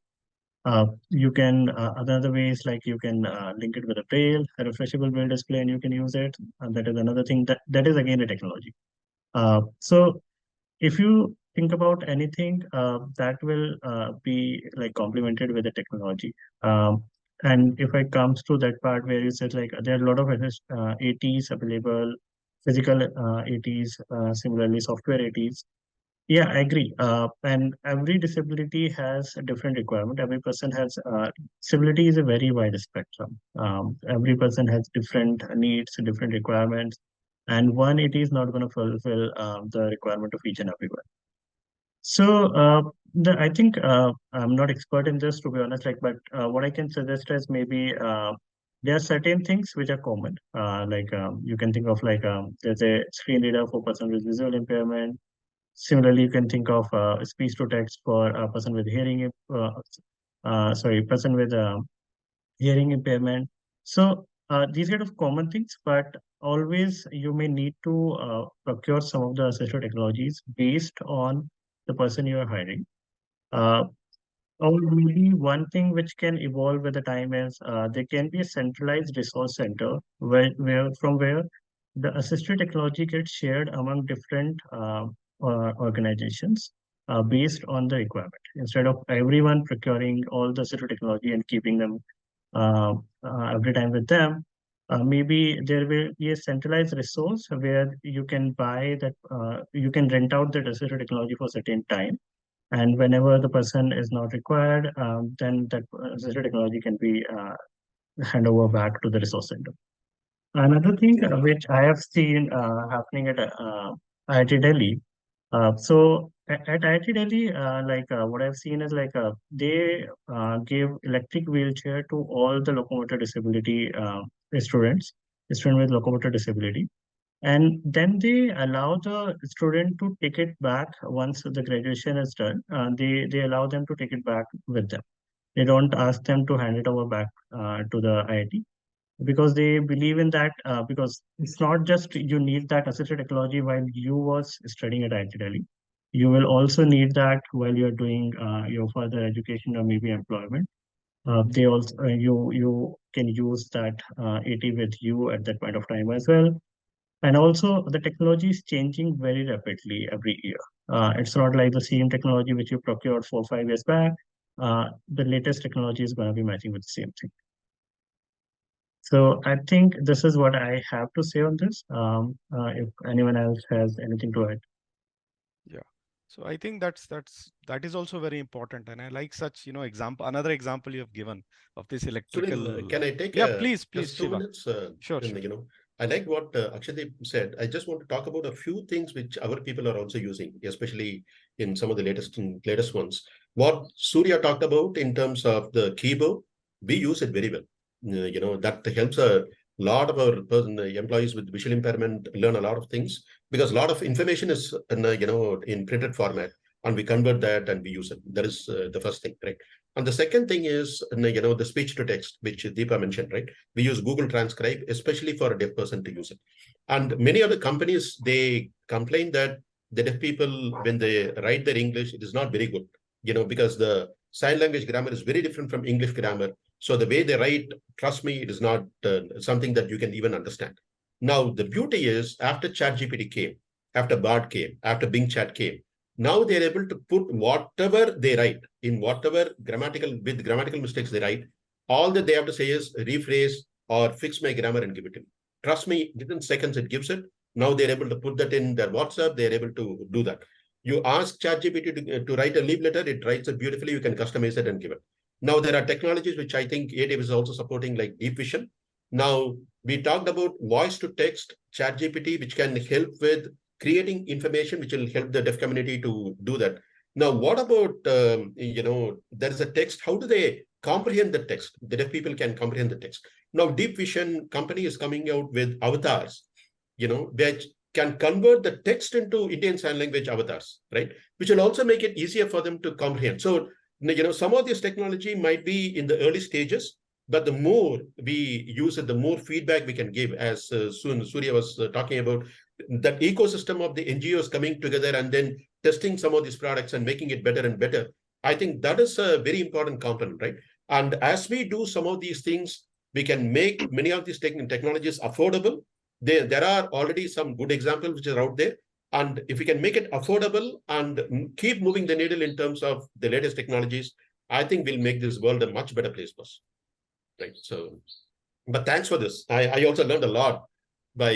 You can another way is like you can link it with a braille, a refreshable braille display, and you can use it. And that is another thing that is again a technology. So if you think about anything that will be like complemented with the technology. And if it comes to that part where you said like there are a lot of ATs available, physical ATs, similarly software ATs. Yeah, I agree. And every disability has a different requirement. Every person has disability is a very wide spectrum. Every person has different needs, different requirements, and one it is not going to fulfill the requirement of each and everyone. So I think I'm not expert in this to be honest. Like, but what I can suggest is maybe there are certain things which are common. Like you can think of like there's a screen reader for person with visual impairment. Similarly, you can think of speech to text for a person with person with hearing impairment. So these kind of common things, but always you may need to procure some of the assistive technologies based on the person you are hiring. Uh, or maybe one thing which can evolve with the time is there can be a centralized resource center where the assistive technology gets shared among different organizations based on the requirement. Instead of everyone procuring all the assistive technology and keeping them every time with them, maybe there will be a centralized resource where you can buy that, you can rent out the assistive technology for a certain time, and whenever the person is not required, then that assistive technology can be hand over back to the resource center. Another thing which I have seen happening at IIT Delhi. At IIT Delhi, what I've seen is like they gave electric wheelchair to all the locomotor disability students, student with locomotor disability, and then they allow the student to take it back once the graduation is done. They allow them to take it back with them. They don't ask them to hand it over back to the IIT because they believe in that because it's not just you need that assistive technology while you was studying at IIT Delhi. You will also need that while you're doing your further education or maybe employment. They also you can use that AT with you at that point of time as well. And also, the technology is changing very rapidly every year. It's not like the same technology which you procured 4 or 5 years back. The latest technology is going to be matching with the same thing. So I think this is what I have to say on this. If anyone else has anything to add. Yeah. So I think that is also very important. And I like such, example, another example you have given of this electrical. Sunil, can I take Yeah, please, just Shiva. 2 minutes? Sure. I like what Akashdeep said. I just want to talk about a few things which our people are also using, especially in some of the latest ones. What Surya talked about in terms of the keyboard, we use it very well. That helps a lot of our employees with visual impairment learn a lot of things because a lot of information is in printed format, and we convert that and we use it. That is the first thing, right? And the second thing is, the speech to text, which Deepa mentioned, right? We use Google Transcribe, especially for a deaf person to use it. And many other companies, they complain that the deaf people, when they write their English, it is not very good, because the sign language grammar is very different from English grammar. So the way they write, trust me, it is not something that you can even understand. Now, the beauty is after ChatGPT came, after Bard came, after Bing Chat came, now they're able to put whatever they write in whatever grammatical mistakes they write. All that they have to say is rephrase or fix my grammar and give it to me. Trust me, within seconds it gives it. Now they're able to put that in their WhatsApp. They're able to do that. You ask ChatGPT to write a leave letter, it writes it beautifully. You can customize it and give it. Now there are technologies which I think ADV is also supporting, like Deep Vision. Now we talked about voice to text ChatGPT, which can help with creating information which will help the deaf community to do that. Now, what about, there is a text. How do they comprehend the text? The deaf people can comprehend the text. Now, Deep Vision company is coming out with avatars, which can convert the text into Indian Sign Language avatars, right? Which will also make it easier for them to comprehend. So, some of this technology might be in the early stages, but the more we use it, the more feedback we can give, as Surya was talking about, that ecosystem of the NGOs coming together and then testing some of these products and making it better and better. I think that is a very important component, right? And as we do some of these things, we can make many of these technologies affordable. There are already some good examples which are out there. And if we can make it affordable and keep moving the needle in terms of the latest technologies, I think we'll make this world a much better place for us. Right. So, but thanks for this. I also learned a lot by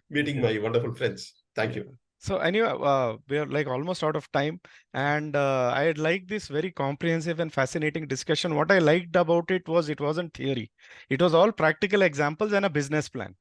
meeting my wonderful friends. Thank you. So anyway, we are like almost out of time, and I like this very comprehensive and fascinating discussion. What I liked about it wasn't theory. It was all practical examples and a business plan.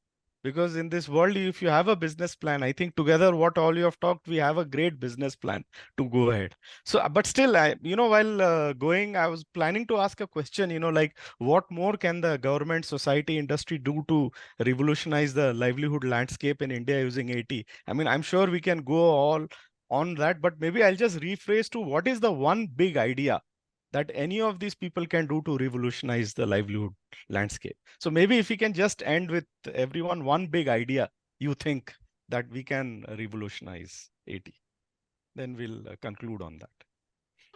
Because in this world, if you have a business plan, I think together what all you have talked, we have a great business plan to go ahead. So, but still, while I was planning to ask a question, like what more can the government, society, industry do to revolutionize the livelihood landscape in India using AT? I mean, I'm sure we can go all on that, but maybe I'll just rephrase to what is the one big idea that any of these people can do to revolutionize the livelihood landscape. So maybe if we can just end with everyone one big idea you think that we can revolutionize AT, then we'll conclude on that.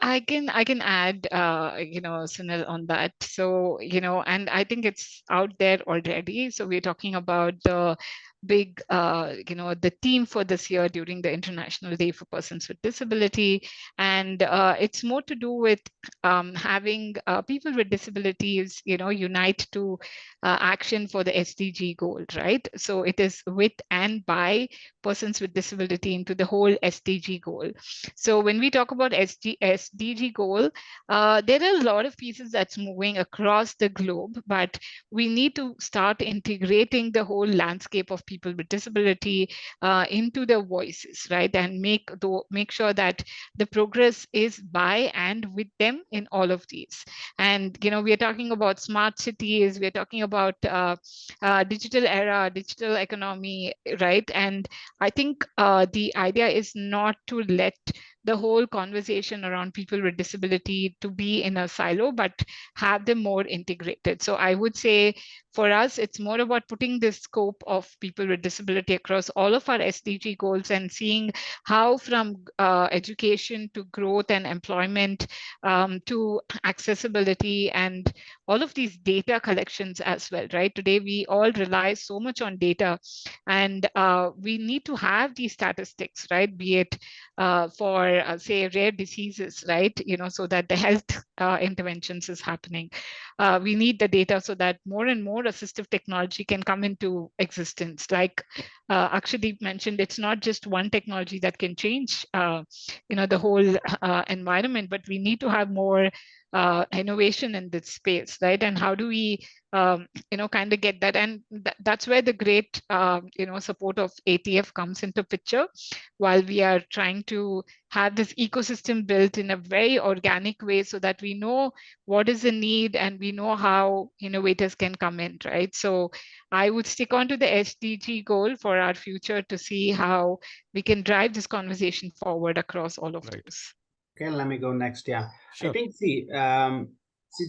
I can add, Sunil, on that. So, and I think it's out there already. So we're talking about the big, the theme for this year during the International Day for Persons with Disability. And it's more to do with having people with disabilities, unite to action for the SDG goal, right? So it is with and by persons with disability into the whole SDG goal. So when we talk about SDG goal, there are a lot of pieces that's moving across the globe, but we need to start integrating the whole landscape of people with disability into the voices, right? And make sure that the progress is by and with them in all of these. And, we are talking about smart cities, we are talking about digital era, digital economy, right? And I think the idea is not to let the whole conversation around people with disability to be in a silo, but have them more integrated. So I would say for us, it's more about putting the scope of people with disability across all of our SDG goals and seeing how from education to growth and employment to accessibility and all of these data collections as well, right? Today, we all rely so much on data, and we need to have these statistics, right? Be it for say rare diseases, right? So that the health interventions is happening. We need the data so that more and more assistive technology can come into existence. Like Akashdeep mentioned, it's not just one technology that can change, the whole environment, but we need to have more innovation in this space, right? And how do we kind of get that? And that's where the great support of ATF comes into picture, while we are trying to have this ecosystem built in a very organic way so that we know what is the need and we know how innovators can come in, right? So I would stick on to the SDG goal for our future to see how we can drive this conversation forward across all of those. Okay, let me go next. Yeah, Sure. I think see,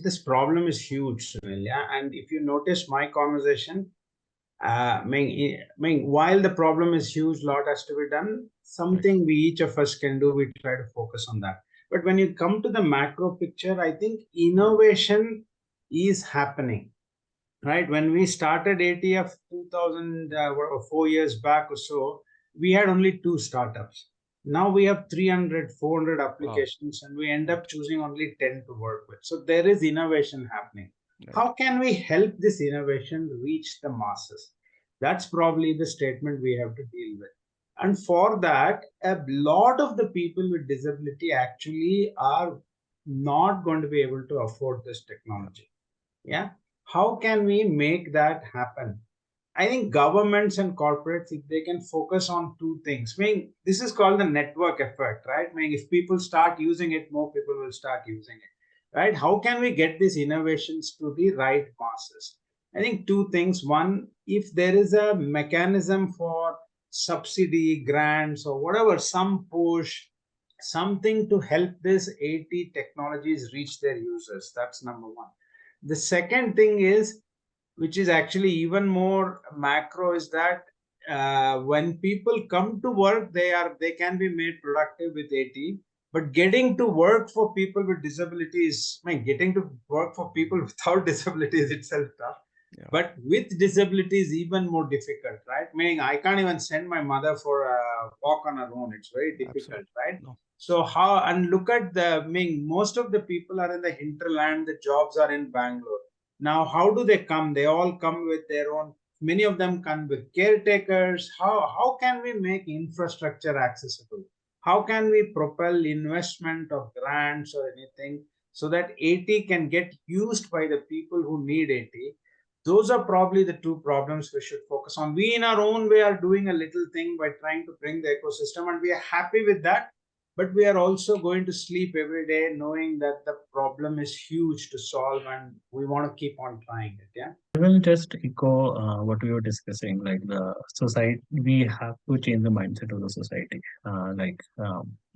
this problem is huge, Sunil. Yeah, and if you notice my conversation, while the problem is huge, lot has to be done. Something we each of us can do. We try to focus on that. But when you come to the macro picture, I think innovation is happening. Right, when we started ATF 4 years back or so, we had only 2 startups. Now we have 300, 400 applications, and we end up choosing only 10 to work with. So there is innovation happening. Right. How can we help this innovation reach the masses? That's probably the statement we have to deal with. And for that, a lot of the people with disability actually are not going to be able to afford this technology. Yeah. How can we make that happen? I think governments and corporates, if they can focus on 2 things, this is called the network effect, right? If people start using it, more people will start using it, right? How can we get these innovations to the right masses? I think 2 things. One, if there is a mechanism for subsidy, grants, or whatever, some push, something to help this AT technologies reach their users. That's number one. The second thing is, which is actually even more macro, is that when people come to work, they can be made productive with AT. But getting to work for people with disabilities, getting to work for people without disabilities itself tough. Yeah. But with disabilities, even more difficult, right? I can't even send my mother for a walk on her own. It's very difficult, right? No. So and look at most of the people are in the hinterland, the jobs are in Bangalore. Now, how do they come? They all come with their own, many of them come with caretakers. How can we make infrastructure accessible? How can we propel investment of grants or anything so that AT can get used by the people who need AT? Those are probably the 2 problems we should focus on. We in our own way are doing a little thing by trying to bring the ecosystem, and we are happy with that. But we are also going to sleep every day knowing that the problem is huge to solve, and we want to keep on trying it. Yeah. I will just echo what we were discussing. Like the society, we have to change the mindset of the society.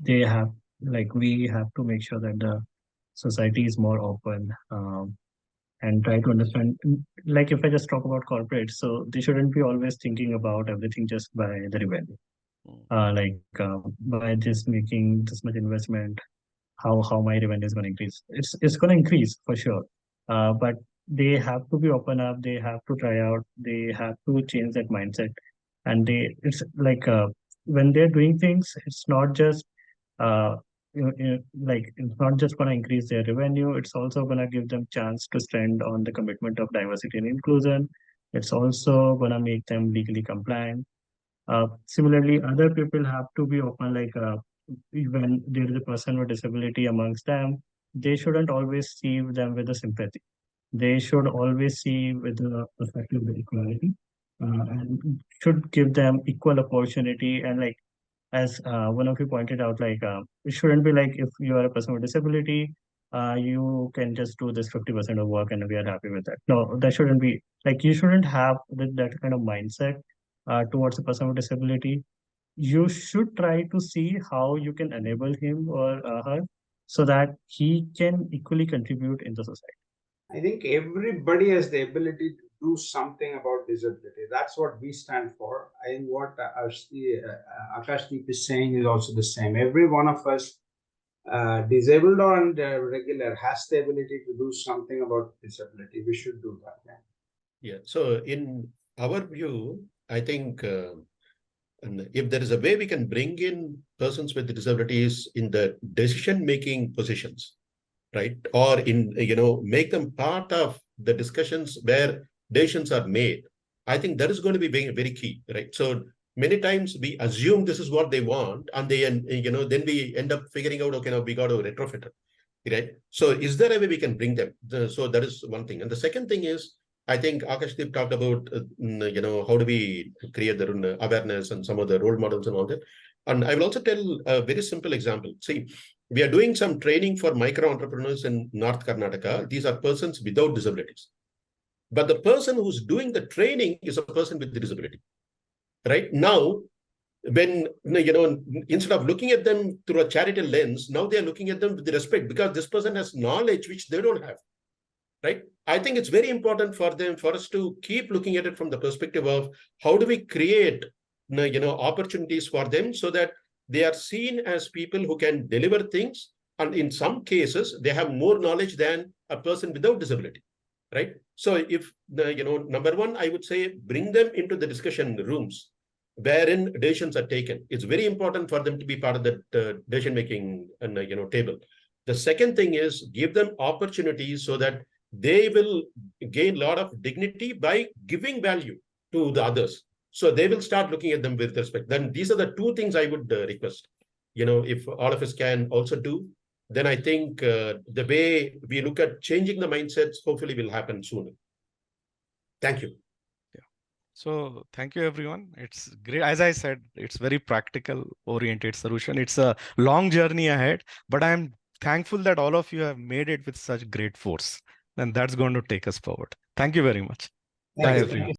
They have, we have to make sure that the society is more open and try to understand. Like if I just talk about corporates, so they shouldn't be always thinking about everything just by the revenue. By just making this much investment, how my revenue is going to increase. It's going to increase for sure, but they have to be open up. They have to try out. They have to change that mindset, and it's like when they're doing things, it's not just uh, it's not just going to increase their revenue. It's also going to give them chance to stand on the commitment of diversity and inclusion. It's also going to make them legally compliant. Similarly, other people have to be open, when there is a person with disability amongst them, they shouldn't always see them with a sympathy. They should always see with the perspective of equality, and should give them equal opportunity. And as one of you pointed out, it shouldn't be like if you are a person with disability, you can just do this 50% of work and we are happy with that. No, that shouldn't be like you shouldn't have that kind of mindset towards a person with disability. You should try to see how you can enable him or her so that he can equally contribute in the society. I think everybody has the ability to do something about disability. That's what we stand for. I think what Akashdeep is saying is also the same. Every one of us, disabled or regular, has the ability to do something about disability. We should do that. Yeah. So in our view, I think and if there is a way we can bring in persons with disabilities in the decision-making positions, right? Or make them part of the discussions where decisions are made. I think that is going to be very key, right? So many times we assume this is what they want, and then we end up figuring out, okay, now we got to retrofit it, right? So is there a way we can bring them? So that is one thing. And the second thing is, I think Akashdeep talked about, how do we create the awareness and some of the role models and all that. And I will also tell a very simple example. See, we are doing some training for micro entrepreneurs in North Karnataka. These are persons without disabilities. But the person who's doing the training is a person with the disability. Right now, when, you know, instead of looking at them through a charitable lens, now they are looking at them with respect because this person has knowledge which they don't have, right? I think it's very important for us to keep looking at it from the perspective of how do we create, you know, opportunities for them so that they are seen as people who can deliver things. And in some cases, they have more knowledge than a person without disability, right? So if, you know, number one, I would say bring them into the discussion rooms wherein decisions are taken. It's very important for them to be part of the decision-making you know, table. The second thing is give them opportunities so that they will gain a lot of dignity by giving value to the others. So they will start looking at them with respect. Then these are the two things I would request. You know, if all of us can also do, then I think the way we look at changing the mindsets hopefully will happen sooner. Thank you. So thank you, everyone. It's great. As I said, it's very practical oriented solution. It's a long journey ahead, but I'm thankful that all of you have made it with such great force. And that's going to take us forward. Thank you very much. Bye, everyone.